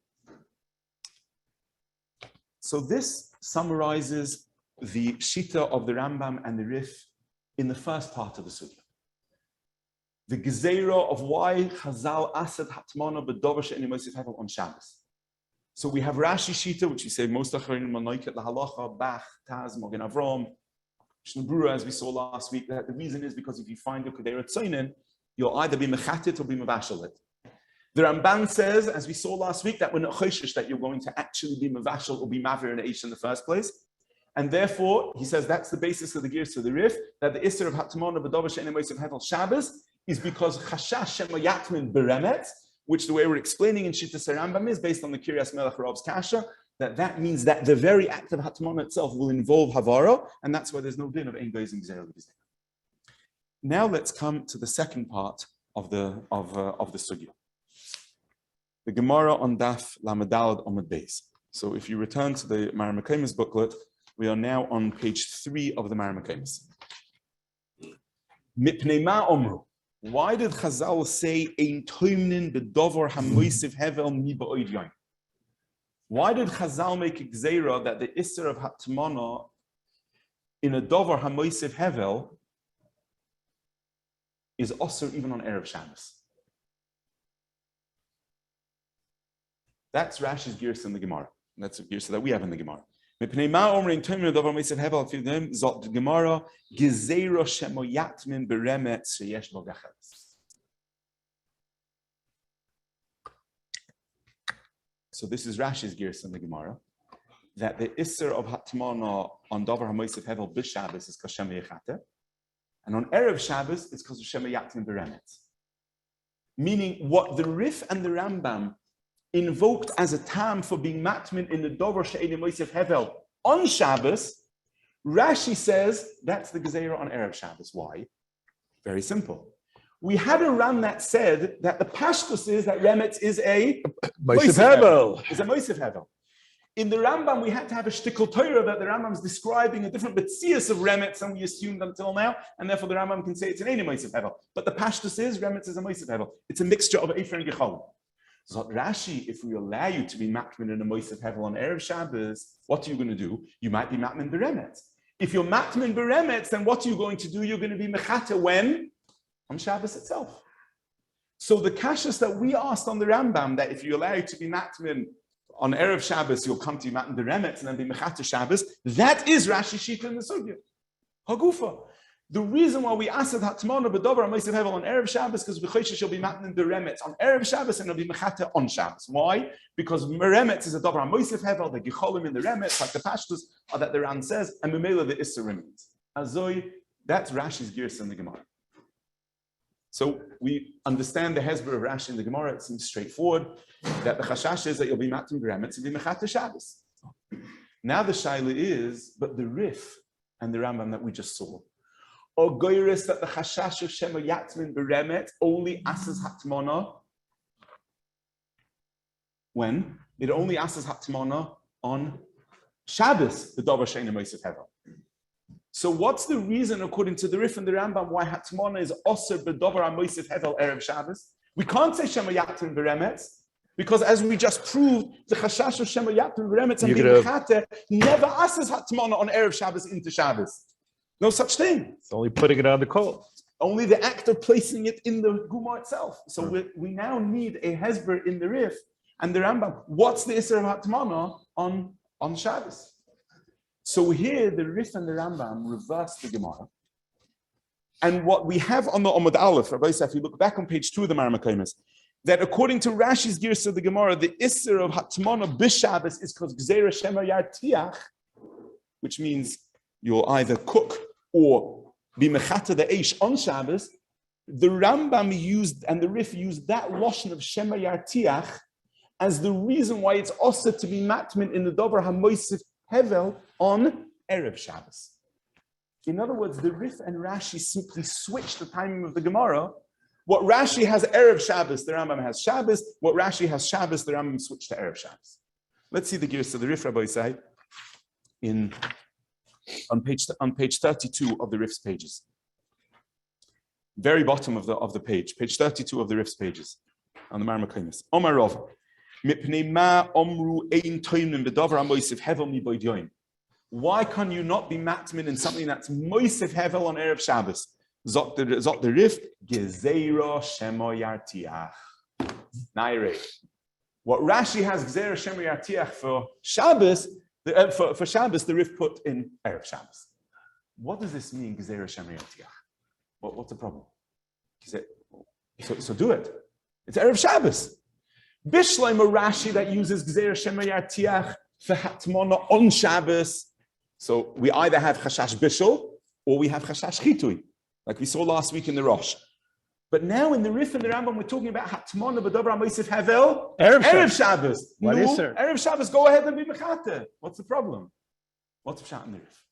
So this summarizes the shita of the Rambam and the Rif in the first part of the sugya. The gezeira of why Chazal asad hatmana b'dover she'eni mosif hevel on Shabbos. So we have Rashi Shita, which we say most acharim manoiket lahalacha, Bach, Taz, Mogen Avram, Shnebura, as we saw last week. That the reason is because if you find your kedei tzoinen, you'll either be mechatit or be mevashel it. The Ramban says, as we saw last week, that we're not choshesh that you're going to actually be mevashel or be mavir in Eish in the first place. And therefore, he says that's the basis of the gears to the Rif, that the Isser of hatmana b'dover she'eni mosif hevel Shabbos is because chashash shema yatmin beremetz, which the way we're explaining in Shittas Rambam is based on the Kiryas Melech Rav's Kasha, that means that the very act of Hatmana itself will involve Havara, and that's why there's no din of Ein Goyzim Gzeira L'Gzeira. Now let's come to the second part of the Sugya. The Gemara on Daf Lamed Amud Beis. So if you return to the Maramakomis booklet, we are now on page 3 of the Maramakomis. Mipnei ma omru. Why did Chazal say ein toimnin bedover hamoisiv hevel mi ba'od yain? Why did Chazal make a gzeira that the isser of hatmana in a dover hamoisiv hevel is osir even on Erev Shabbos? That's Rashi's girsa in the Gemara. That's a girsa that we have in the Gemara. Mipnei ma omrin toimnin bedover hamoisiv hevel fidem zot the Gemara gezeira shemo yatmin beremetz sheyesh bo gachas. So this is Rashi's girsa in the Gemara, that the Isser of Hatmana on Dover HaMoisiv Hevel b'Shabbos is Kashem Yechate, and on Erev Shabbos it's because of Shem Yatin Beremetz. Meaning what the Rif and the Rambam invoked as a tam for being matmin in the Dover She'eni Moisiv Hevel on Shabbos, Rashi says that's the Gezeira on Erev Shabbos. Why? Very simple. We had a Ram that said that the pashtus is that Remetz is a Moisiv Hevel. Is a Moisiv Hevel. In the Rambam, we had to have a shtickle Torah that the Rambam is describing a different betzias of Remetz than we assumed until now, and therefore the Rambam can say it's an Eini Moisiv Hevel. But the pashtus is Remetz is a Moisiv Hevel. It's a mixture of Efer and Gechol. Zot Rashi, if we allow you to be matmin in a moisef hevel on Erev Shabbos, what are you going to do? You might be matmin beremet. If you're matmin beremet, then what are you going to do? You're going to be mechata when? On Shabbos itself. So the kashas that we asked on the Rambam, that if you allow you to be matmin on Erev Shabbos, you'll come to matmin beremet and then be mechata Shabbos, that is Rashi Shita in the Sugya. Hagufa. The reason why we asked HATMANA b'dover HaMoisev Hevel on Erev Shabbos because v'choisha shall be matnin beremet on Erev Shabbos and it'll be mechata on Shabbos. Why? Because meremet is a dover HaMoisev Hevel, the gicholim in the remet, like the pashtus, or that the Ran says, and memela the Issa remains. Azoi, that's Rashi's gears in the Gemara. So we understand the hezbollah of Rashi in the Gemara. It seems straightforward that the chashash is that you'll be matnin beremet to be mechata Shabbos. Now the shaila is, but the Rif and the Rambam that we just saw, or goyris that the chashash of Shema Yatmin beremet only asks HATMANA when? It only asks HATMANA on Shabbos, the Dover Shein Moisef Hevel. So what's the reason, according to the Rif and the Rambam, why HATMANA is osir b'dover HaMoisef Hevel Erev Shabbos? We can't say Shema Yatmin beremet, because as we just proved, the chashash of Shema Yatmin beremet and being mechata never asks HATMANA on Erev Shabbos into Shabbos. No such thing. It's only putting it on the coal. Only the act of placing it in the Guma itself. So we now need a hezber in the Rif and the Rambam. What's the Isser of HATMANA on Shabbos? So here the Rif and the Rambam reverse the Gemara. And what we have on the Omud Aleph, Rabbi Yosef, if you look back on page 2 of the Marmakaimis, that according to Rashi's Girsa of the Gemara, the Isser of HATMANA b'Shabbos is because Gzeira Shema Yartiach, which means you'll either cook or be mechata the eish on Shabbos. The Rambam used and the Rif used that lashon of Shema Yartiach as the reason why it's also to be matmin in the Dover HaMoisef Hevel on Erev Shabbos. In other words, the Rif and Rashi simply switched the timing of the Gemara. What Rashi has Erev Shabbos, the Rambam has Shabbos. What Rashi has Shabbos, the Rambam switched to Erev Shabbos. Let's see the gears of the Rif, Rabbi Yisai, on page 32 of the Rif's pages. Very bottom of the page 32 of the Rif's pages, on the Marmakaimis. Omar Rav, mipnei ma omru ein toimnim bedavar hamoisef hevel mi boydyoim. Why can you not be matmin in something that's moisef hevel on Erev Shabbos? Zot the Rif, gezeira shemo yartiach. Naire. What Rashi has gezeira shemo yartiach for Shabbos, for Shabbos, the Rif put in Erev Shabbos. What does this mean, gezeira shemo yartiach? What's the problem? So do it. It's Erev Shabbos. Bishleim a Rashi that uses gezeira shemo yartiach for HATMANA on Shabbos. So we either have chashash bishul or we have chashash chitui, like we saw last week in the Rosh. But now in the Rif and the Rambam, we're talking about HATMANA b'dover HaMoisef Hevel Erev Shabbos. Erev Shabbos, go ahead and be mechata. What's the problem? What's the pshat in the Rif?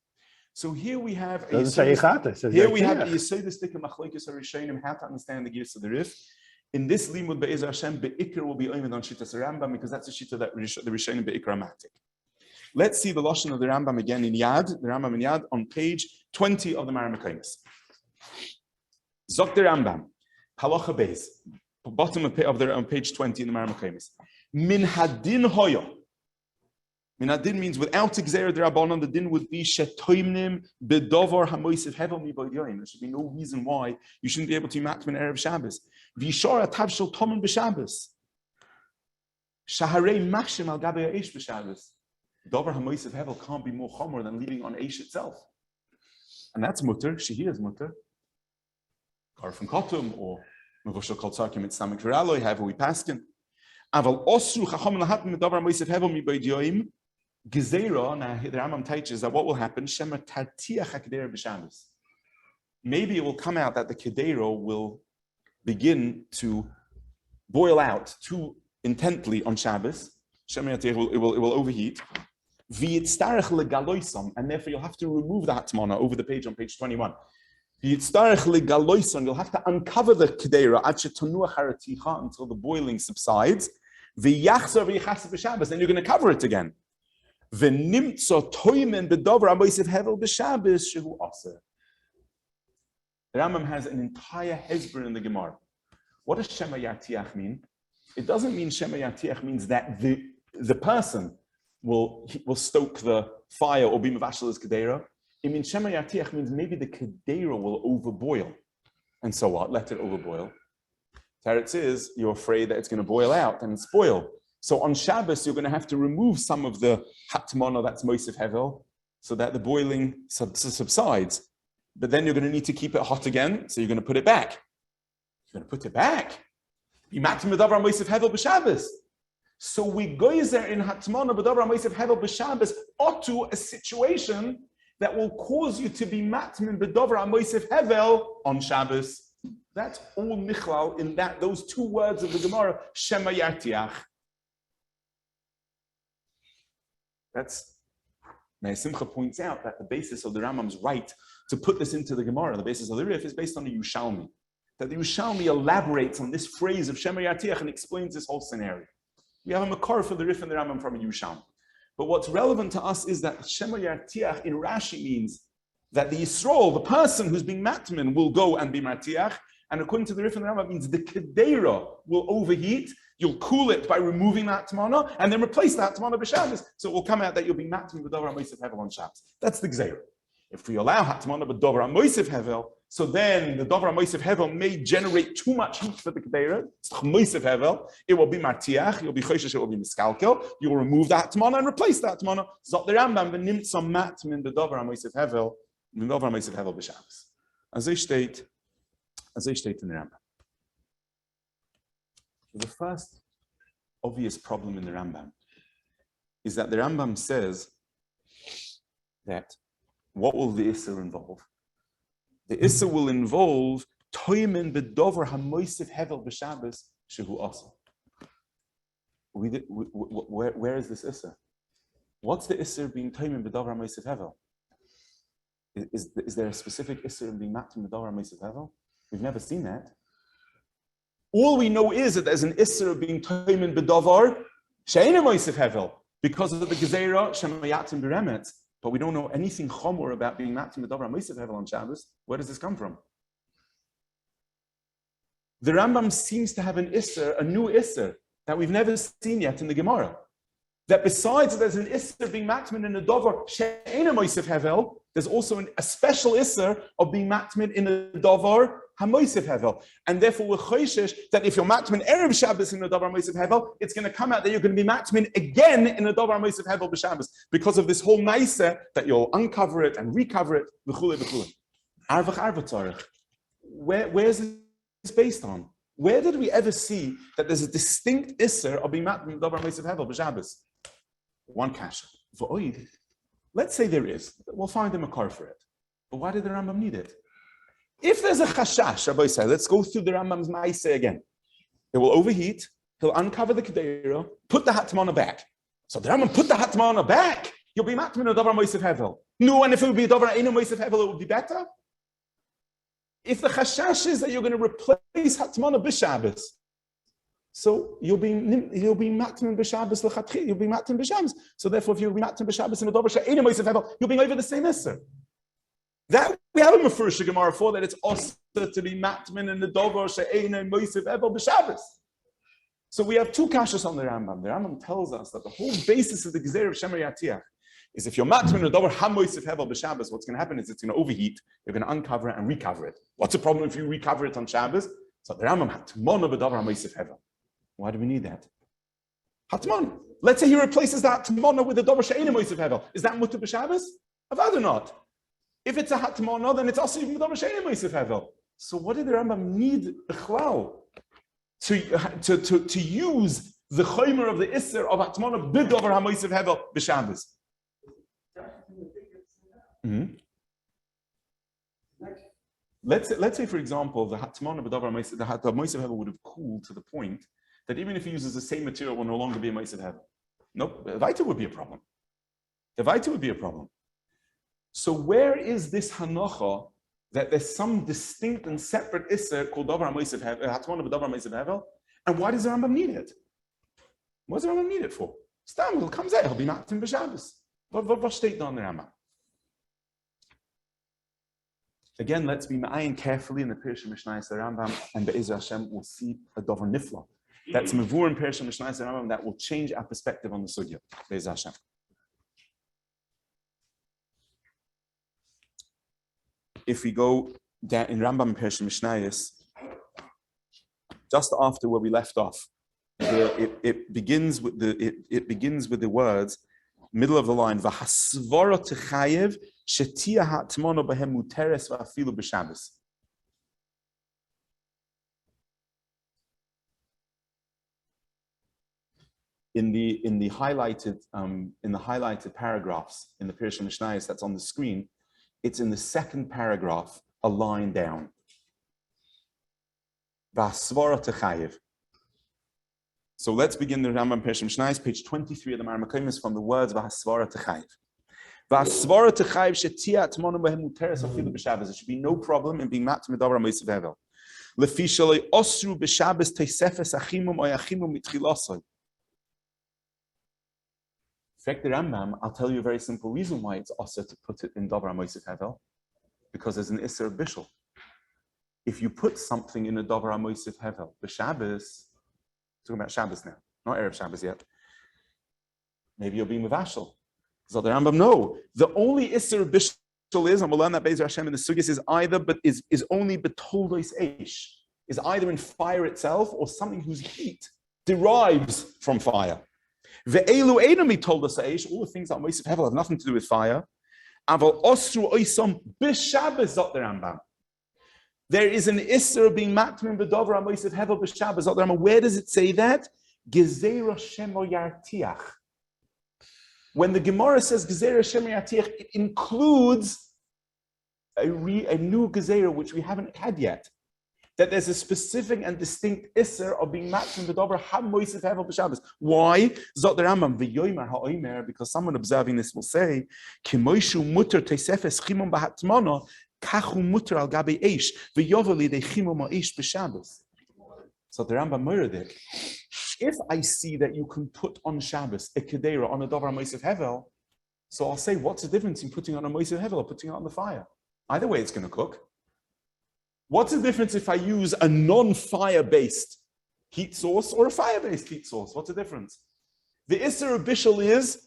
So here we have a Yesodistik Machlokes HaRishonim, how to understand the gears of the Rif. In this limud be'ezer Hashem, be'ikr will be oimed on Shittas Rambam because that's a shita that the Rishonim be'ikr amatik. Let's see the lashon of the Rambam again in Yad, the Rambam in Yad on page 20 of the Marmakaimis. Zok the Rambam, halacha beis, bottom of the on page 20 in the Marmakaimis. Min hadin hoyo. Min hadin means without gzeira d'Rabbanan, the din would be shetoimnim bedovar hamoisef hevel mi boydyoim. There should be no reason why you shouldn't be able to matmin Erev Shabbos. V'yishara tavshel tomen b'Shabbos. Shaharei machshim al gabei ha'esh b'Shabbos. Dover HaMoisef Hevel can't be more chomer than leaving on Eish itself. And that's mutter, Shehir is mutter. Karfim Kotum, or Mevushal Kol Tzarkim, it's Samik Viraloi, however we paskin. Aval Osru Chachom Lahatim with Dover HaMoisef Hevel mi Boydyoim, Gezeira, now the Rambam teaches that what will happen, Shema Tartiach HaKedera B'Shabbos. Maybe it will come out that the Kedera will begin to boil out too intently on Shabbos. Shema Tartiach it will overheat. And therefore you'll have to remove the HATMANA over the page on page 21. You'll have to uncover the kedera until the boiling subsides. Then you're going to cover it again. The Rambam has an entire hezbollah in the Gemara. What does Shema Yartiach mean? It doesn't mean Shema Yartiach means that the person will stoke the fire or be mavashal as kedera. It means Shema Yartiach means maybe the kedera will overboil. And so what? Let it overboil. Teretz is, you're afraid that it's going to boil out and spoil. So on Shabbos, you're going to have to remove some of the HATMANA, that's Moisef Hevel, so that the boiling subsides. But then you're going to need to keep it hot again, so you're going to put it back. You're going to put it back. So we goizer in HATMANA b'davar Moisef Hevel b'Shabbos onto a situation that will cause you to be matmin b'davar Moisef Hevel on Shabbos. That's all nichlal in those two words of the Gemara, Shema Yartiach. Now Simcha points out that the basis of the Rambam's right to put this into the Gemara, the basis of the Rif, is based on the Yushalmi. That the Yushalmi elaborates on this phrase of Shema Yartiach and explains this whole scenario. We have a makar for the Rif and the Rambam from a Yushalmi. But what's relevant to us is that Shema Yartiach in Rashi means that the Yisrael, the person who's being matmin, will go and be Martiach. And according to the Rif and the Rambam, means the Kedera will overheat. You'll cool it by removing that Atmana and then replace that Atmana b'Shabbos. So it will come out that you'll be matmin b'dover Moisef Hevel on Shabbos. That's the Gzeira. If we allow Atmana b'dover Moisef Hevel, so then the dover Moisef Hevel may generate too much heat for the Kedera. It's Moisef Hevel. It will be Martiach. You'll be Choshesh. It will be Miskalkel. You will remove that Atmana and replace that Atmana. Zot the Rambam v'nimt some matmin b'dover Moisef Hevel, b'dover Moisef Hevel b'Shabbos. As I state in the Rambam. The first obvious problem in the Rambam is that the Rambam says that what will the Isser involve? The Isser will involve Toimen b'dover hamoisef hevel b'Shabbos shehu asa. Where is this Isser? What's the Isser being Toimen b'dover hamoisef hevel? Is there a specific Isser in being matim b'dover hamoisef hevel? We've never seen that. All we know is that there's an Isser of being Toimen b'dovar she'ena moisef hevel because of the Gezeira shemayatim b'remetz. But we don't know anything chomor about being matim b'dovar moisef hevel on Shabbos. Where does this come from? The Rambam seems to have an Isser, a new Isser that we've never seen yet in the Gemara. That besides there's an Isser being matmin in a dover she'ena moisef hevel, there's also a special Isser of being matmin in a dover hamoisef hevel, and therefore we're choishish that if you're matmin erev Shabbos in a dover hamoisef hevel, it's going to come out that you're going to be matmin again in a dover hamoisef hevel b'Shabbos because of this whole naisa that you'll uncover it and recover it. V'chule v'chule. Arvach tzarich. Where's this based on? Where did we ever see that there's a distinct Isser of being matmin dover hamoisef hevel b'Shabbos? One kasha. Let's say there is. We'll find a makar for it. But why did the Rambam need it? If there's a chashash, Rabbi said, let's go through the Rambam's ma'aseh again. It will overheat. He'll uncover the kedera, put the hatmana back. So the Rambam put the hatmana back. You'll be matmin a davar moisef hevel. No, and if it would be a davar eino moisef hevel, it would be better. If the chashash is that you're going to replace hatmana b'Shabbos, so you'll be matmin b'Shabbos l'chatchil. You'll be matmin b'Shabbos. So therefore, if you'll be matmin b'Shabbos in a davar she'eino moisef hevel, you'll be over the same Isser. That we have a Mefurish Gemara for that it's also to be matmin in the dover she'eino moisef hevel b'Shabbos. So we have two kashas on the Rambam. The Rambam tells us that the whole basis of the Gezer of Shema Yartiach is if you're matmin in the dover hamoisef hevel b'Shabbos, what's going to happen is it's going to overheat. You're going to uncover it and recover it. What's the problem if you recover it on Shabbos? So the Rambam hatmana b'dover hamoisef hevel. Why do we need that? Hatmana. Let's say he replaces that hatmana with the dover she'eino moisef hevel. Is that mutter b'Shabbos? Avada not. If it's a hatmana, then it's also even the she'eino moisef hevel. So what did the Rambam need b'chlal to use the chomer of the Isser of hatmana b'dover hamoisef hevel b'Shabbos? Mm-hmm. Let's say, for example, the hatmana b'dover hamoisef, the moisef hevel would have cooled to the point that even if he uses the same material, it will no longer be a moisef hevel. Nope, the Vaita would be a problem. So where is this hanocha that there's some distinct and separate Isser called Dover HaMoisef Hevel, Hatmana b'Dover HaMoisef Hevel? And why does the Rambam need it? What does the Rambam need it for? Stam, he'll come there, he'll be mattim b'Shabbos. What steht da in the Rambam? Again, let's be ma'ayin carefully in the Pirush Mishnayos the Rambam, and Be'ezer Hashem will see a Dover Nifla. that's Mavur and Pershim Mishnayos Rambam that will change our perspective on the sugya. Be'ez Hashem. If we go down in Rambam and Pershim Mishnayos, just after where we left off, it begins with the words, middle of the line, V'hasvara techayev shetia hatmana b'hem muteres v'afilu b'Shabbos. In the highlighted paragraphs in the Pershim Mishnayos that's on the screen, it's in the second paragraph, a line down. V'hasvara techayev. So let's begin the Rambam Pershim Mishnayos, page 23 of the Marmakomis, from the words V'hasvara techayev. V'hasvara techayev shetia atmonu b'hem muteres afilu b'Shabbos. There should be no problem in being matz medavar moisav hevel. Lefi shaloi osru b'Shabbos teisefes achimum oy achimum mitchilasoi. In fact, the Rambam, I'll tell you a very simple reason why it's also to put it in davar moisav hevel, because there's an isser bishul. If you put something in a davar moisav hevel, b'Shabbos, talking about Shabbos now, not Erev Shabbos yet. Maybe you're being mavashal. So the Rambam, no. The only Isser Bishul is, and we'll learn that Be'ez Hashem in the SUGYOS, is either, but is only betoldos eish, is either in fire itself or something whose heat derives from fire. Ve'elu einami told us eish, all the things that Moisef Hevel have nothing to do with fire. Aval osru oisam b'Shabbos zot the Rambam. There is an Isser of being matmin b'dover ha-moisef hevel b'Shabbos. Where does it say that? Gezerah shemo yartiach. When the Gemara says Gezerah shemo yartiach, it includes a new Gezerah which we haven't had yet. That there's a specific and distinct Isser of being matmin b'dover ha-moisef hevel b'Shabbos. Why? Zot the Rambam v'yoymer ha'omer, because someone observing this will say, K'moishu muter teisefes chimon b'hatmana. So the Rambam Moiradik, if I see that you can put on Shabbos a kedera on a davar moisav hevel, so I'll say, what's the difference in putting on a moisav hevel or putting it on the fire? Either way, it's going to cook. What's the difference if I use a non-fire-based heat source or a fire-based heat source? What's the difference? The Isser of Bishul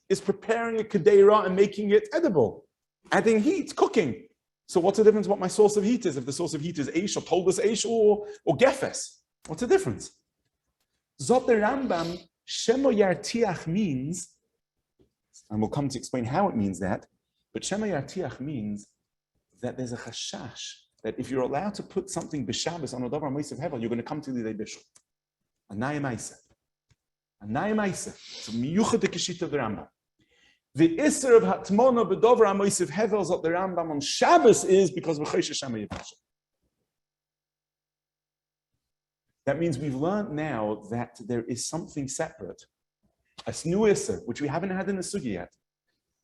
is preparing a kedera and making it edible, adding heat, cooking. So what's the difference what my source of heat is? If the source of heat is Eish or Toldus Eish or Gefes, what's the difference? Zot the Rambam, Shemo Yartiach means, and we'll come to explain how it means that, but Shemo Yartiach means that there's a chashash, that if you're allowed to put something b'Shabbos on a davar moisav hevel, you're going to come to the bishul. Anaya Maisa. Anaya Maisa. So miyuchad the kishit of the Rambam. The Isser of HATMANA b'dover ha-moisav hevel zot the Rambam on Shabbos is because v'chosh Hashem yivashel. That means we've learned now that there is something separate, a new Isser, which we haven't had in the Sugi yet,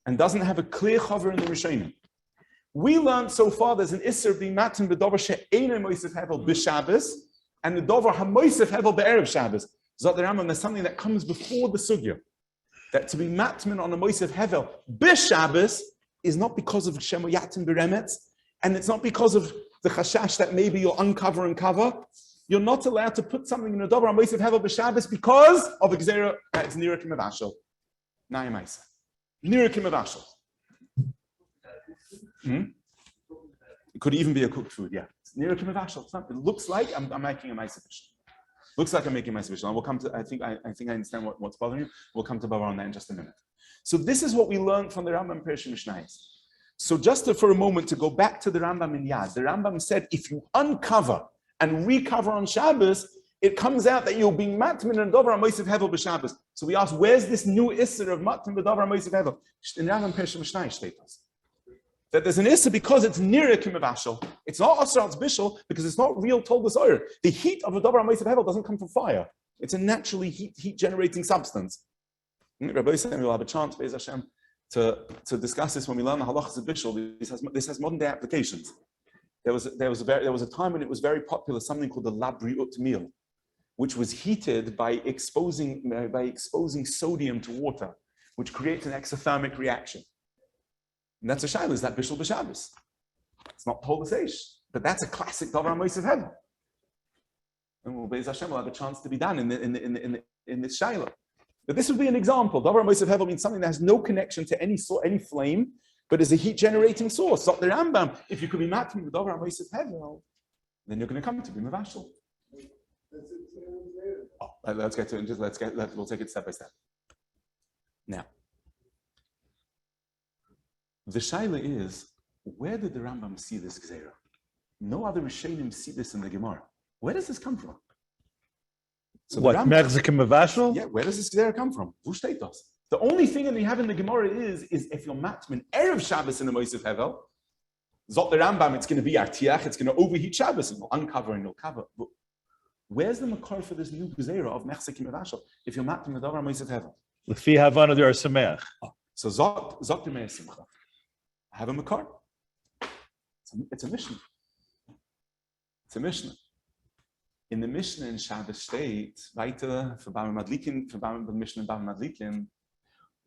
and doesn't have a clear chaver in the Rishonim. We learned so far there's an Isser being matin b'dover she'eino moisav hevel b'Shabbos, and the dover ha-moisav hevel b'erev Shabbos. Zot the Rambam, there's something that comes before the Sugya. That to be matmin on a moisav hevel b'Shabbos is not because of shemo yatim b'remetz, and it's not because of the chashash that maybe you'll uncover and cover. You're not allowed to put something in a dover on moisav hevel b'Shabbos because of a gzera that it's nira kimavashel. Nayamaisa. Nira kimavashel. It could even be a cooked food, yeah. It's nira kimavashel. It looks like I'm making a maisa fish. Looks like I'm making my submission. We'll come to, I think I understand what's bothering you. We'll come to Baba on that in just a minute. So this is what we learned from the Rambam Pershim Mishnayos. So just for a moment to go back to the Rambam in Yad, the Rambam said, if you uncover and recover on Shabbos, it comes out that you're being matmin and dover moisav hevel b'Shabbos. So we ask, where's this new isser of matmin and dover moisav hevel? In Rambam Pershim Mishnayos states that there's an issa because it's nira kimavashel. It's not asra, it's bishul, because it's not real toldus oyer. The heat of a davar moisav hevel doesn't come from fire. It's a naturally heat-generating substance. Rabbi said we'll have a chance, Be'ez Hashem, to discuss this when we learn the halachas of bishul. This has modern-day applications. There was a time when it was very popular, something called the labriut meal, which was heated by exposing sodium to water, which creates an exothermic reaction. And that's a shayla, is that bishul b'Shabbos? It's not told as eish, but that's a classic davar moisav hevel. And we'll, Be'ez Hashem, will have a chance to be done in this Shaila. But this would be an example. Davar Moisav Hevel means something that has no connection to any flame, but is a heat-generating source. Zot the Rambam, if you could be matmim with Davar Moisav Hevel, then you're going to come to be Mavashal. Let's get to it. We'll take it step by step. Now, the Shaila is, where did the Rambam see this Gzeira? No other Rishonim see this in the Gemara. Where does this come from? So what, Mexican Mavashal? Yeah, where does this Gzeira come from? Who state us? The only thing that we have in the Gemara is if you're matman Erev Shabbos in the Moisav Hevel, Zot the Rambam, it's going to be Artiach, it's going to overheat Shabbos, and it'll uncover and it'll cover. But where's the makar for this new Gzeira of Mexican Mavashal if you're matman the Davar Moisav Hevel? L'fi Havana there are Sameach. So Zot the Meir Simcha. I have a makar. It's a Mishnah. It's a Mishnah. In the Mishnah in Shabbos state, weiter, für Bam Madlikin, für Bam Mishnah in Bam Madlikin,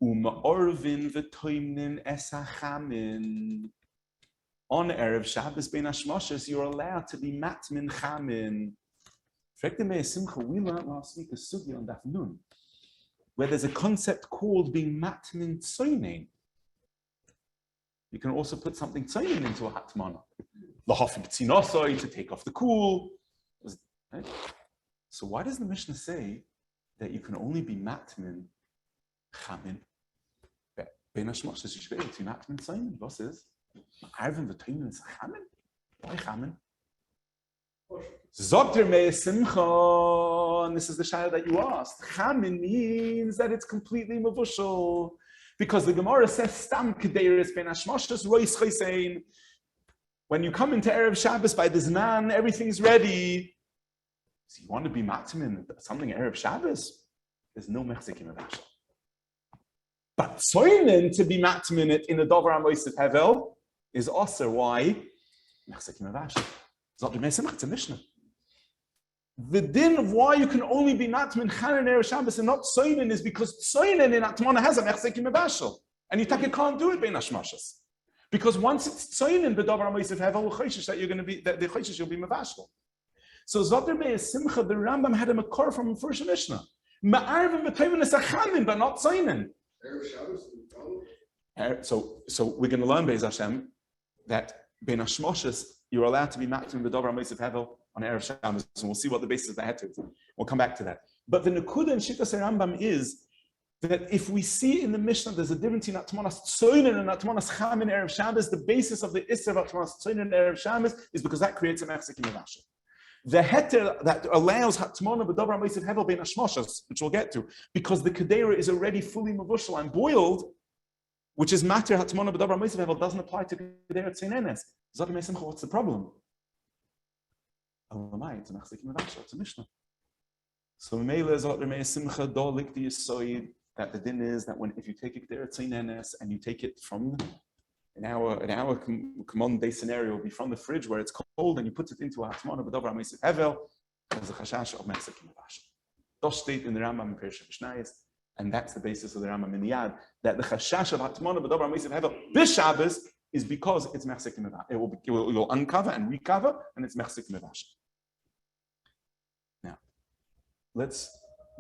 Orvin v'toimnin esachamin. On Erev Shabbos bein Hashmoshes, you're allowed to be matmin chamin. Fragte me Simcha, we learned last week a sugya on Daf Nun, where there's a concept called being matmin tzoynein. You can also put something tzoynein into a hatmana. Lahafik tzinosoi, to take off the cool. Right? So why does the Mishnah say that you can only be matmin chamin? Ben Hashmoshes, you should be able to be matmin tzoynein. What is? Arvin v'toimnin is chamin? Why chamin? Zogter me simcha, and this is the shayla that you asked. Chamin means that it's completely mavushal. Because the Gemara says, Stam Kedeiris Ben Hashmoshes Rois Chaysein. When you come into Erev Shabbos by this man, everything's ready. So you want to be matmin something Erev Shabbos? There's no mechzikim of Hashem. But tzoynin to be matmin it in the Dover HaMoisav Hevel is also why mechzikim of Hashem. It's a Mishnah. The din of why you can only be matmin chan in Erev Shabbos and not tzoynin is because tzoynin in HATMANA has a mechzikim of Hashem. And you can't do it bein hashmashas. Because once it's tzoynin b'davar HaMoisav Hevel, that you're going to be, that the choishes you'll be mavashal. So Zoter Meir Simcha, the Rambam had a makor from the first Mishnah. Ma'arvim v'toimnin is achamin, but not tzoynin. So we're going to learn Be'ez Hashem that bein hashmashas you're allowed to be matching the Dover HaMoisav Hevel on Erev Shabbos, and we'll see what the basis of that is. We'll come back to that. But the Nekuda in Shittas Rambam is that if we see in the Mishnah there's a difference between Atmanas Tzoynin and Atmanas Cham in Erev Shabbos, the basis of the Isser of Atmanas Tzoynin in Erev Shabbos is because that creates a Mechzik in Mavashal. The heter that allows Hatmana b'davar HaMoisav Hevel bein hashmashas, which we'll get to, because the kedera is already fully mavushal and boiled, which is matter Hatmana b'davar HaMoisav Hevel, doesn't apply to kedera tzeinenes. What's the problem? It's a mechzik mavashal, it's a Mishnah. So Meila Zoter Meir Simcha do lik the yisoid that the din is that if you take a kedera tzeinenes and you take it from in our common day scenario, will be from the fridge where it's cold, and you put it into a hatmana b'davar HaMoisav Hevel, there's a chashash of mechzik mavashal. Das state in the Rambam in Perishah Mishnayos, and that's the basis of the Rambam in the Yad, that the chashash of hatmana b'davar HaMoisav Hevel b'Shabbos is because it's mechzik mavashal. It will uncover and recover, and it's mechzik mavashal. Now, let's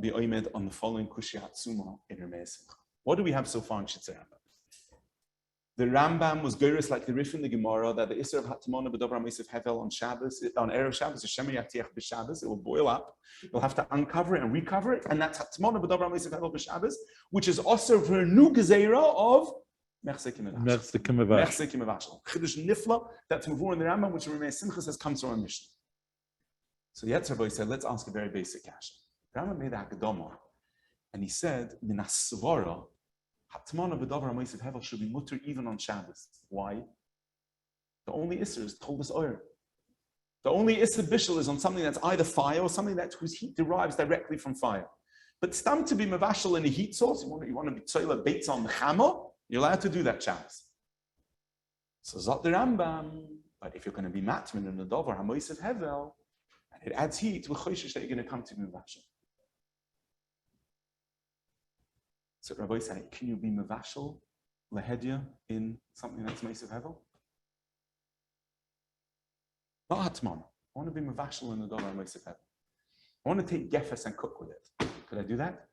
be oimed on the following kushya hatzuma in Meir Simcha. What do we have so far in Shitzer Rambam? The Rambam was geiros like the Rif in the Gemara that the Isser of Hatmana b'davar HaMoisav Hevel on Shabbos, on Erev Shabbos, the Shema Yatiach b'Shabbos, it will boil up. You'll have to uncover it and recover it, and that's Hatmana b'davar HaMoisav Hevel b'Shabbos, which is also for a new gezeira of Mechzik Mavashal. Chiddush Nifla, that's Mavur in the Rambam, which Meir Simcha says comes from our mission. So Yetzirah said, let's ask a very basic question. The Rambam made a Hakdama, and he said, Minas Svara, Hatmana b'davar HaMoisav Hevel should be mutter even on Shabbos. Why? The only Isser is told us oil. The only Isser bishul is on something that's either fire or something whose heat derives directly from fire. But stam to be mavashal in a heat source, you want to be tzoyla baits on the chama, you're allowed to do that Shabbos. So Zot the Rambam, but if you're going to be matmin in the davar HaMoisav Hevel, and it adds heat, we're choishish that you're going to come to mavashal. So Rabbi said, can you be mavashal lehedya in something that's Moisav Hevel? Not hatmana. I want to be mavashal in the davar Moisav Hevel. I want to take gefes and cook with it. Could I do that?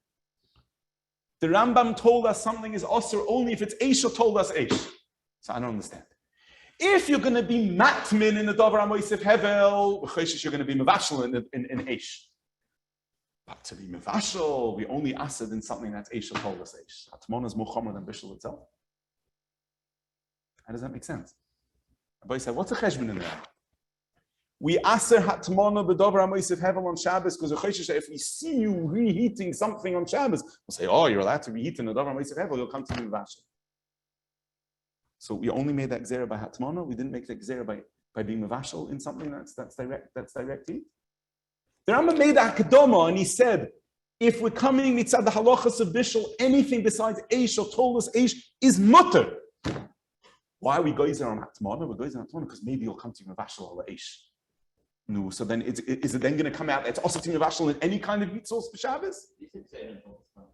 The Rambam told us something is osur only if it's eish or told us eish. So I don't understand. If you're going to be matmin in the Dover HaMoisef Hevel, you're going to be mevashel in eish. But to be mevashel, we only asid in something that's eish or told us eish. Hatmana is more chomer than bishul itself. How does that make sense? Rabbi said, what's a cheshbon in there? We aser hatmana b'dover HaMoisef Hevel on Shabbos because if we see you reheating something on Shabbos, we'll say, oh, you're allowed to reheat in the Dover HaMoisef Hevel, you'll come to be mevashel. So we only made that gzera by hatmana. We didn't make that gzera by being mevashel in something that's direct heat. The Rambam made a hakadama and he said, if we're coming mitzad the halachas of bishul, anything besides eish or tolus eish is mutter. Why are we goyzer on hatmana? We're goyzer on hatmana because maybe you'll come to mevashel al eish. No, so then is it then going to come out? It's also to mevashel in any kind of meat sauce for Shabbos.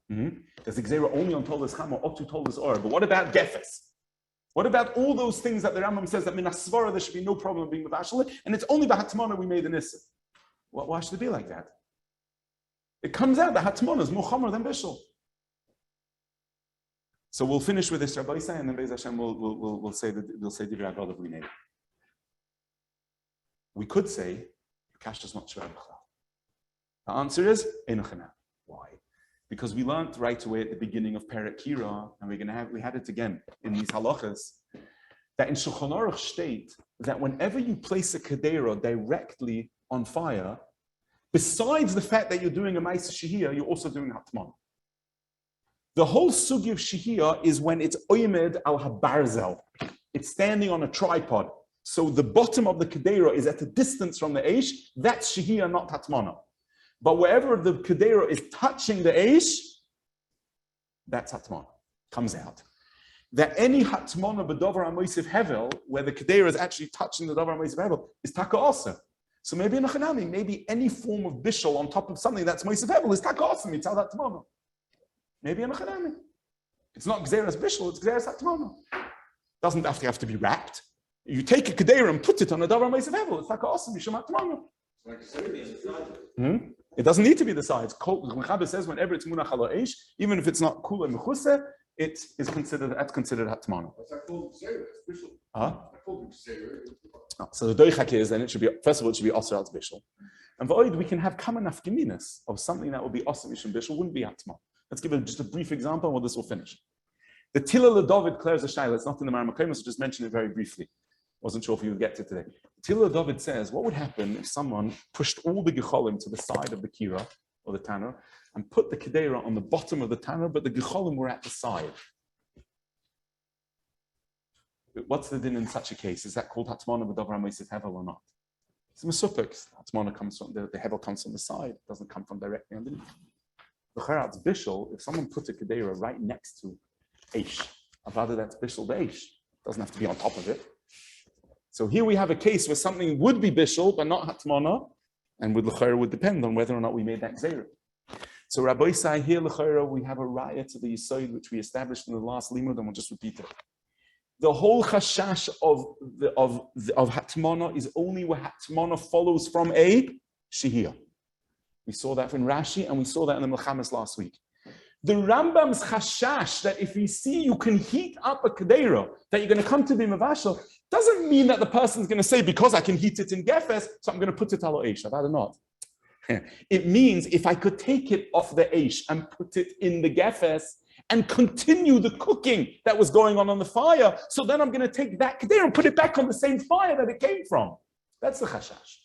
There's the gzera only on tolus chama or to tolus or. But what about gefes? What about all those things that the Rambam says that min hasvara there should be no problem being mevashel, and it's only by hatmana we made an issa? Why should it be like that? It comes out that hatmana is more chomer than bishul. So we'll finish with this Rabbi Yisai, and then Be'ez Hashem we'll say Divrei Haggadah if we need it. We could say Kash is not shver b'chlal. The answer is Enochana. Why? Because we learned right away at the beginning of Perek Kira, and we had it again in these halachas, that in Shulchan Aruch state that whenever you place a kedera directly on fire, besides the fact that you're doing a ma'aseh shehiyah, you're also doing hatman. The whole sugi of shehiyah is when it's oimed al habarzel. It's standing on a tripod. So the bottom of the kedera is at a distance from the eish. That's shehiyah, not hatmana. But wherever the kedera is touching the eish, that's hatmana. Comes out. That any hatmana b'dover HaMoisef Hevel, where the kedera is actually touching the dover HaMoisef Hevel, is taka also. So maybe in a chanami, maybe any form of bishul on top of something that's Moisef Hevel is taka also. It's that tomorrow. Maybe in a chanami. It's not gzeras bishul, it's gzeras hatmana. Doesn't have to be wrapped. You take a kedera and put it on a dover Moisef Hevel. It's taka also mishum hatmana. It doesn't need to be the sides. Mechaber says whenever it's munach ala eish, even if it's not kula mechuse, it is considered hatmana. So the doichak is, and it should be, first of all, it should be osir al bishul. And void, we can have common nafkeminas of something that would be osir mishum bishul, wouldn't be hatman. Let's give just a brief example, and this will finish. The Tila LeDavid clears a shayla. It's not in the Maramakaim, so just mention it very briefly. Wasn't sure if you would get to today. Tila LeDavid says, what would happen if someone pushed all the gecholim to the side of the kira, or the tanner, and put the kedera on the bottom of the tanner, but the gecholim were at the side? What's the din in such a case? Is that called hatmana b'dover HaMoisef Hevel or not? It's a mesupik. Hatmana comes from the hevel comes from the side. It doesn't come from directly underneath. The charatz bishul. If someone puts a kedera right next to eish, avada that's bishul b'eish. It doesn't have to be on top of it. So here we have a case where something would be bishul but not hatmana, and with l'chayra would depend on whether or not we made that gzeira. So Rabbi Yisai here l'chayra we have a raya to the yisoid which we established in the last limud, and we'll just repeat it. The whole chashash of hatmana is only where hatmana follows from a shehiyah. We saw that in Rashi, and we saw that in the Melchames last week. The Rambam's chashash that if you see you can heat up a kedera, that you're going to come to be mevashel, doesn't mean that the person's going to say, because I can heat it in gefes, so I'm going to put it alo eish. I'd rather not. It means if I could take it off the eish and put it in the gefes, and continue the cooking that was going on the fire. So then I'm going to take that kedera and put it back on the same fire that it came from. That's the chashash.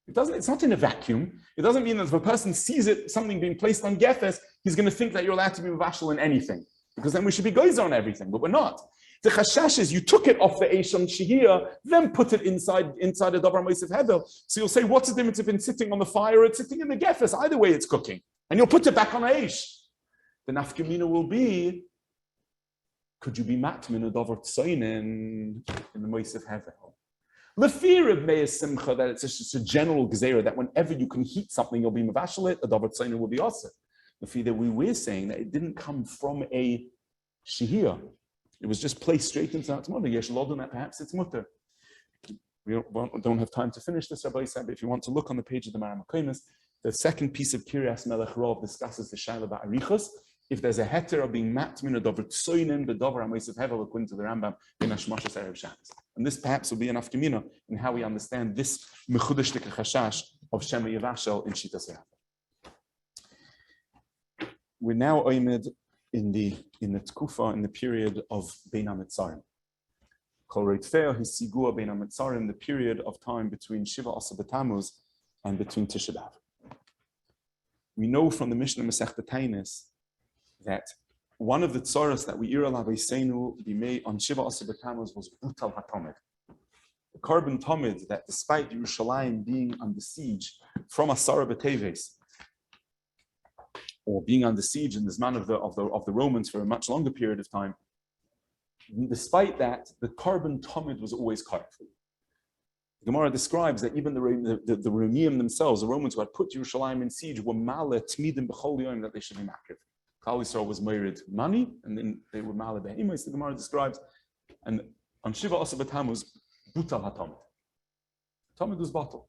It's not in a vacuum. It doesn't mean that if a person sees it, something being placed on gefes, he's going to think that you're allowed to be mevashel in anything. Because then we should be goyzer on everything, but we're not. The chashash is you took it off the eish on shehiyah, then put it inside the davar moisef hevel. So you'll say, what's the difference if it's sitting on the fire or it's sitting in the gefes? Either way, it's cooking. And you'll put it back on eish. The nafkamina will be, could you be matmin a davar tzoinen in the moisef hevel? The fear of Meir Simcha that it's just a general gezerah that whenever you can heat something, you'll be mevashel it, a davar tzoinen will be osir. The fear that we were saying that it didn't come from a shehiyah. It was just placed straight into hatmana. Yesh lodon that perhaps it's mutter. We don't have time to finish this, Rabbi said, but if you want to look on the page of the Maram HaKoimis, the second piece of Kiryas Melech Rov discusses the Shaila about Arichos. If there's a heter of being matmin, a dover tsoinen, the dover amoisav hevel, according to the Rambam, in Hashmashas Erev Shabbos. And this perhaps will be an afkamina in how we understand this mechudesh chashash of Shema Yevashel in Shitas Rav. We're now oimed in the tkufa, in the period of Bein HaMetzarim. Kol Reitfeo Hisigua Bein HaMetzarim, the period of time between Shiva Asa B'Tammuz and between Tisha B'Av. We know from the Mishnah Masech B'Tainis that one of the tzoros that we ira l'Aveisenu b'mei on Shiva Asa B'Tammuz was Butal HaTomid. The carbon Tomid that despite Yerushalayim being under siege from Asara B'Teves, or being under siege in the Zman of the Romans for a much longer period of time, despite that, the carbon Tomid was always carved. The Gemara describes that even the Romim themselves, the Romans who had put Yerushalayim in siege, were male tmidim b'chol yom that they should be makriv. Klal Yisrael was married money, and then they were male behemoths. The Gemara describes, and on Shiva Asa B'Tammuz, butal hatomid. Tomid was bottled,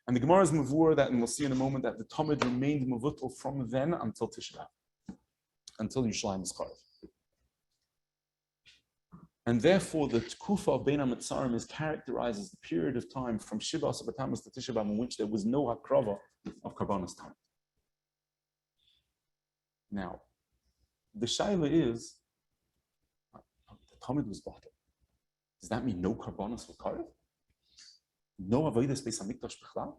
and the Gemara is mavur that, and we'll see in a moment that the tomid remained mavutal from then until Tisha B'Av, until Yerushalayim is carved. And therefore, the Tkufa of Bein HaMetzarim is characterized as the period of time from Shiva Asa B'Tammuz to Tisha B'Av in which there was no hakrava of karbanos time. Now, the shaila is, the Talmud was bottled. Does that mean no karbanos were carved? No avodas beis hamikdash b'chlal?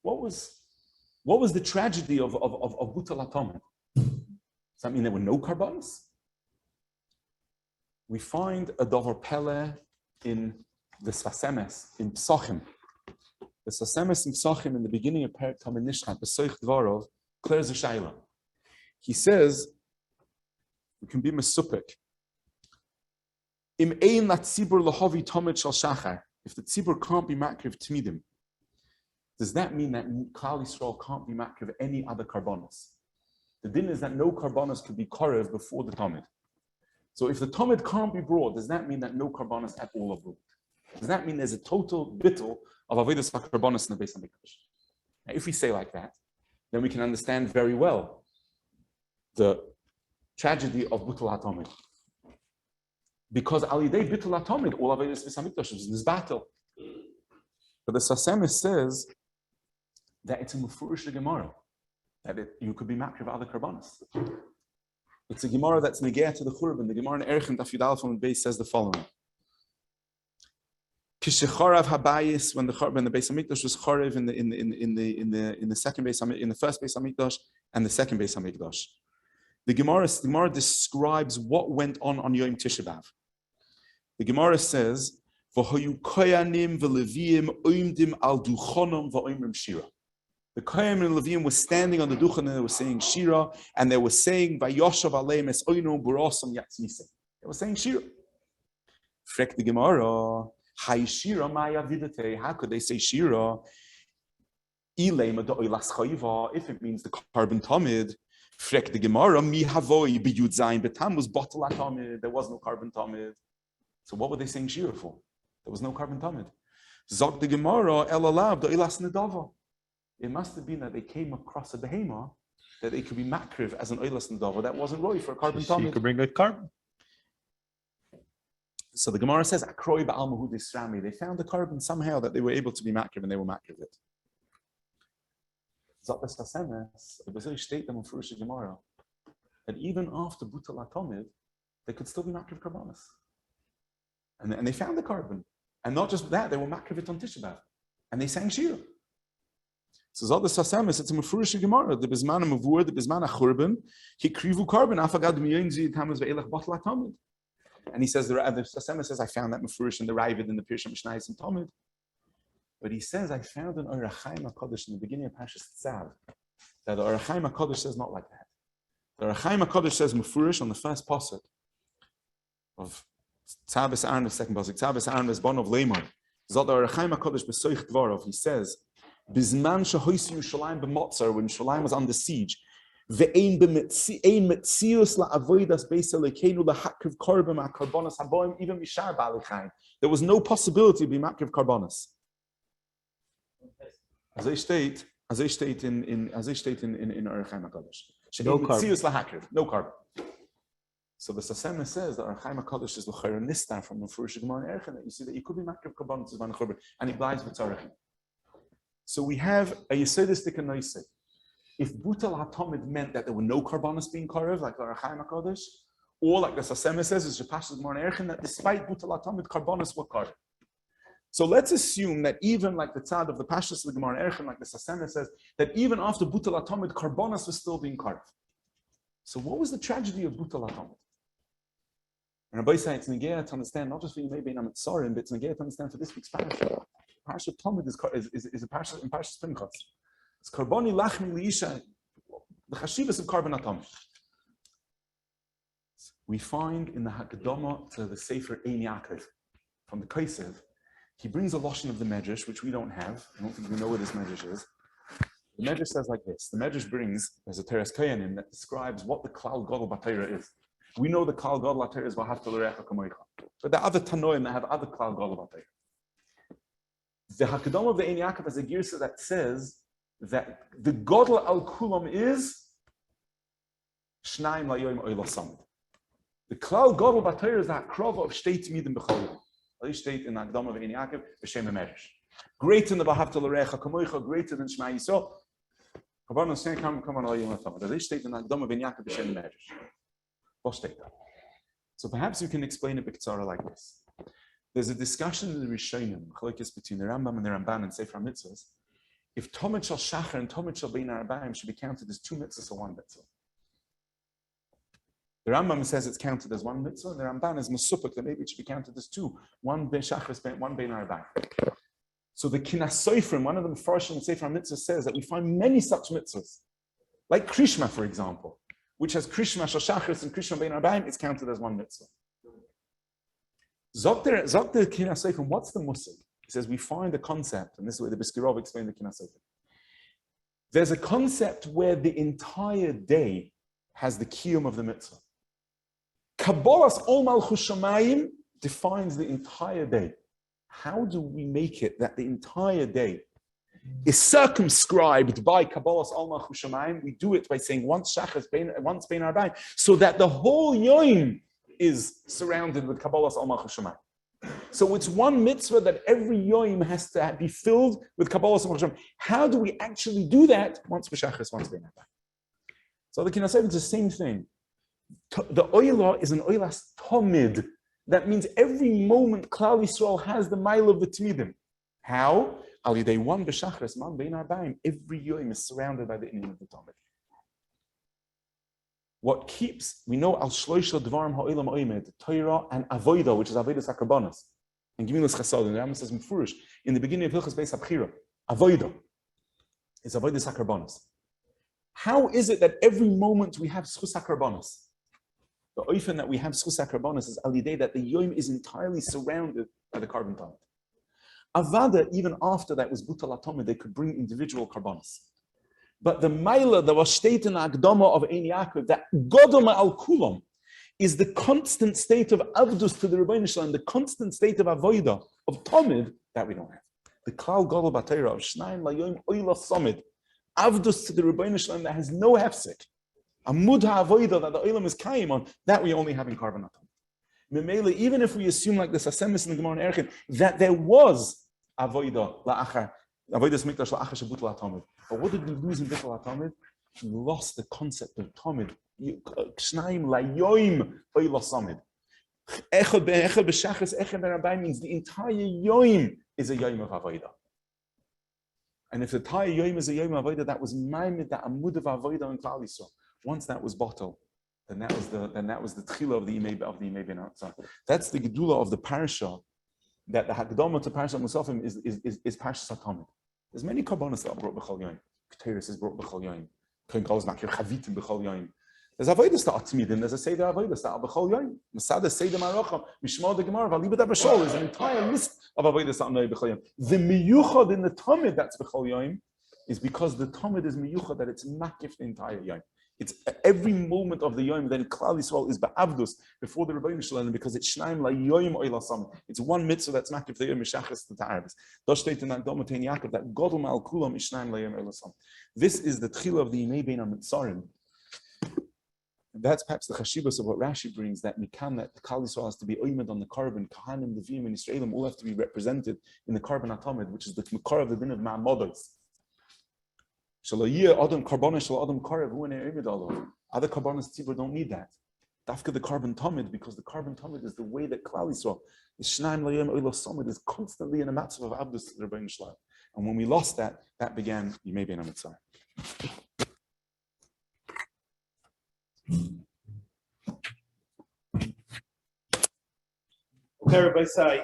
What was the tragedy of Butal HaTomid? Does that mean there were no karbanos? We find a dover pele in the Sasemes, in Psochim. The Sasemes in Psochim, in the beginning of Perek Tamid Nishchan, Besoich Dvarov, clears a shaila. He says, we can be mesupik. Im ein la tzibur lahavi tomid shal shachar. If the tzibur can't be makriv tmidim, does that mean that Klal Yisrael can't be makriv any other karbonos? The din is that no karbonos could be korev before the tomid. So if the tomid can't be brought, does that mean that no karbonos at all are brought? Does that mean there's a total bittul of avodas karbonos in the Beis Hamikdash? Now, if we say like that, then we can understand very well the tragedy of Butul HaTomid. Because alidei Butul HaTomid, all avodas Beis Hamikdash is in this battle. But the Sasemis says that it's a mufurish Gemara, that you could be makriv other karbonos. It's a Gemara that's negeh to the Churban. The Gemara in Erechim Daf Yud Aleph on the base says the following: Kishecharav habayis, when the Beis Hamikdash was charav in the second Beis Hamikdash, in the first Beis Hamikdash and the second Beis Hamikdash. The Gemara describes what went on Yom Tisha B'Av. The Gemara says, "V'hoyu koyanim v'leviim oimdim al duchonom v'oimrim shira." The Kohanim and Leviim were standing on the Duchan and they were saying Shira, and they were saying Vayoshav Aleim Es Oino Burosam Yatzmisem. They were saying Shira. Frek the Gemara, Hay Shira Maya Vidate. How could they say Shira? If it means the carbon tomid, Frek the Gemara, Mi Havoi Biyud Zayin Betam was bottle tomid. There was no carbon tomid. So what were they saying Shira for? There was no carbon tomid. Zog the Gemara, Elalav, the Ilas Nedava. It must have been that they came across a behema that they could be makriv as an oilas nedava that wasn't right for a carbon tomid. You could bring a carbon. So the Gemara says, Akroi ba'al mahud isrami. They found the carbon somehow that they were able to be makriv and they were makriv it. Zot Sasemes, it was a state them for Gemara that even after Butal HaTomid, they could still be makriv karbanos. And they found the carbon. And not just that, they were makriv it on Tisha B'Av. And they sang Shira. So Zod Sasemes, it's a mefurish Gemara. The Bisman Mavur, the Bisman Achurban, he krivu carbon afagad miyonzi tamas ve'elach botla tamid. And he says the Sasemes says I found that mefurish in the Ravid in the Pirsha Mishnayos and Talmud. But he says I found an Orach Chaim HaKadosh in the beginning of Parshas Tzav that the Orach Chaim HaKadosh says not like that. The Orach Chaim HaKadosh says mefurish on the first pasuk of Tzav B'Sa'aron, the second pasuk Tzav B'Sa'aron B'Zbon of Leimor. Zod the Orach Chaim HaKadosh B'Soich Dvarov. He says. Bizman shahoisi Yerushalayim b'motzar, when Yerushalayim was under siege, Ve'ein metzius la'avodas beis Elokeinu lahakriv korban ma'karbonos haboim even mishar ba'alei chayim. There was no possibility to be makriv karbonos. As I state in Orach Chaim HaKadosh. No carbon. No carbon. So the Sasema says that Orach Chaim HaKadosh is l'chayra nistar from the Furush Gemara and Erchen. You see that you could be makriv karbonos is one churban, and he blies with tzarechim. So we have a yesodistic and noisei. If butal hatomid meant that there were no karbonos being karev, like the Orach Chaim HaKadosh, or like the Sasema says, is Shepashas Gemara and Erchen, that despite butal hatomid karbonos were karev. So let's assume that even like the tzad of the Pashas of the Gemara Erchen, like the Sasena says, that even after Butal Atomid, Karbonos was still being carved. So what was the tragedy of Butal Atomid? And Rabbi said it's negaya to understand, not just for you maybe in Amitzorim, but it's negaya to understand for this week's parasha. Parasha Tomid is a parasha in Parashat Pinchas. It's Karboni Lachmi Liisha, the Chashivas of Karban Atomid. We find in the Hakadama to the Sefer Ein Yaakov from the Kaisev. He brings a lashon of the Medrash, which we don't have. I don't think we know what this Medrash is. The Medrash says like this. The Medrash brings, there's a Teres Koyanim that describes what the Klal Gadol B'Torah is. We know the Klal Gadol B'Torah is V'ahavta l'reacha kamoicha. But there are other Tanoim that have other Klal Gadol B'Torah. The Hakadam of the Ein Yaakov has a girsa that says that the Gadol al Kulam is Shnaim Layoim Oila Samid. The Klal Gadol B'Torah is the Hakrava of Shteit Midim B'Cholim. State in the Agdama of Ein Yaakov, B'Shem HaMedrash. Greater than the V'ahavta l'reacha kamoicha, greater than Shema Yisrael. Karbonos saying, come on, all you want to They state in the Agdama of Ein Yaakov, B'Shem HaMedrash. What state that? So perhaps you can explain it b'ktsara like this. There's a discussion in the Rishonim, Chalokes between the Rambam and the Ramban and Sefer HaMitzvos, if Tomid Shal Shachar and Tomid Shal Bein HaRabayim should be counted as two mitzvahs or one mitzvah. The Rambam says it's counted as one mitzvah, and the Ramban is Masupik, that maybe it should be counted as two, one Bein Shachar, one Bein HaRabayim. So the Kinas Soifrim, one of the Mefarshim in Sefer HaMitzvah says that we find many such mitzvahs, like Krishma, for example, which has Krishma Shal Shachar and Krishma Bein HaRabayim, it's counted as one mitzvah. Zok the Kinas Soifrim, what's the Musig? He says we find a concept, and this is where the Biskirov explained the Kinas Soifrim. There's a concept where the entire day has the kiyum of the mitzvah. Kabbalas Ol Malchus Shamayim defines the entire day. How do we make it that the entire day is circumscribed by Kabbalas Ol Malchus Shamayim? We do it by saying once Shachar, once Bein HaRabayim, so that the whole Yom is surrounded with Kabbalas Ol Malchus Shamayim. So it's one mitzvah that every Yom has to be filled with Kabbalas Ol Malchus Shamayim. How do we actually do that? Once B'Shachar, once Bein HaRabayim. So the Kinas Soifrim is the same thing. The oilah is an oilas tomid. That means every moment Klal Yisrael has the mile of the tmidim. How? Al yidei one b'shachris, man bein harbaim. Every yom is surrounded by the inyan of the tomid. What keeps, we know al shloisha dvarim ha'olam oimed, Torah and avoida, which is avodas hakarbanos, and gemilas chasad. And the Rambam says mefurish in the beginning of Hilchos Beis Abchira, avoida is avodas hakarbanos. How is it that every moment we have schus hakarbanos? The oifen that we have schus hakarbanos is al yidei that the yom is entirely surrounded by the carbon tomid. Avada, even after that was butal atomid, they could bring individual karbanos. But the maila that was stated in the Agdama of Ein Yaakov, that Godoma al Kulam, is the constant state of avdus to the Rebbeinu Shalom, the constant state of avoida, of tomid, that we don't have. The Klal Gadol B'Torah of Shnaim Layom Oila Samid, avdus to the Rebbeinu Shalom that has no hefsek. A mudha avoida that the oilam is kaim on, that we only have in carbon atom. Memele, even if we assume like the Sasemis in the Gemara and Erchin, that there was avoida la'achar, avoidas mikdash la'achar shebutal atomid. But what did we lose in butal atomid? We lost the concept of tomid. Shnaim layoim oila samid. Echad b'shachas, echad b'rabai means the entire yoim is a yoim of avoida. And if the entire yoim is a yoim of avoida, that was maimed, that amud of avoida in Klal Yisrael. Once that was bottled, then that was the tchila of the imei ben outside. That's the gedula of the parasha. That the hakdama to parasha musafim is parasha satamid. There's many karbonos that are brought b'chol yom. Keteris is brought b'chol yom. Kohen Gadol's makir chavitim b'chol yom. There's avodas that are tzmidim. There's a seder avodas that are b'chol yom. Masada seder maracham mishmar the gemara v'alibad b'shol. There's an entire list of avodas that are b'chol yom. The miyuchad in the tamid that's b'chol yom is because the Talmud is miyuchad that it's makif the entire yom. It's every moment of the yom. Then Klal Yisrael is ba'avdus before the Rebbeinu Shalom because it's shnaim la yom oilasam. It's one mitzvah that's makif the yom mishachas the ta'arvis. Das steht in that Domatein Yaakov that Godel al kulam is shnaim la yom oilasam. This is the tchila of the Yimei Bein HaMitzarim. That's perhaps the chashibos of what Rashi brings, that mikan, that the Klal Yisrael has to be oimed on the carbon, kahanim, levim, and Yisraelim all have to be represented in the carbon atomid, which is the makar of the din of ma'amodos. Adam karbonis shal adam karev hu oimed alav. Other karbonis tzibur don't need that. Dafka the carbon tomid, because the carbon tomid is the way that Klal Yisrael is shnaim layim oilasomid, is constantly in a matzav of abdus to the Rebbeinu Shalom. And when we lost that, that began Yimei Bein HaMitzarim. Okay, everybody say.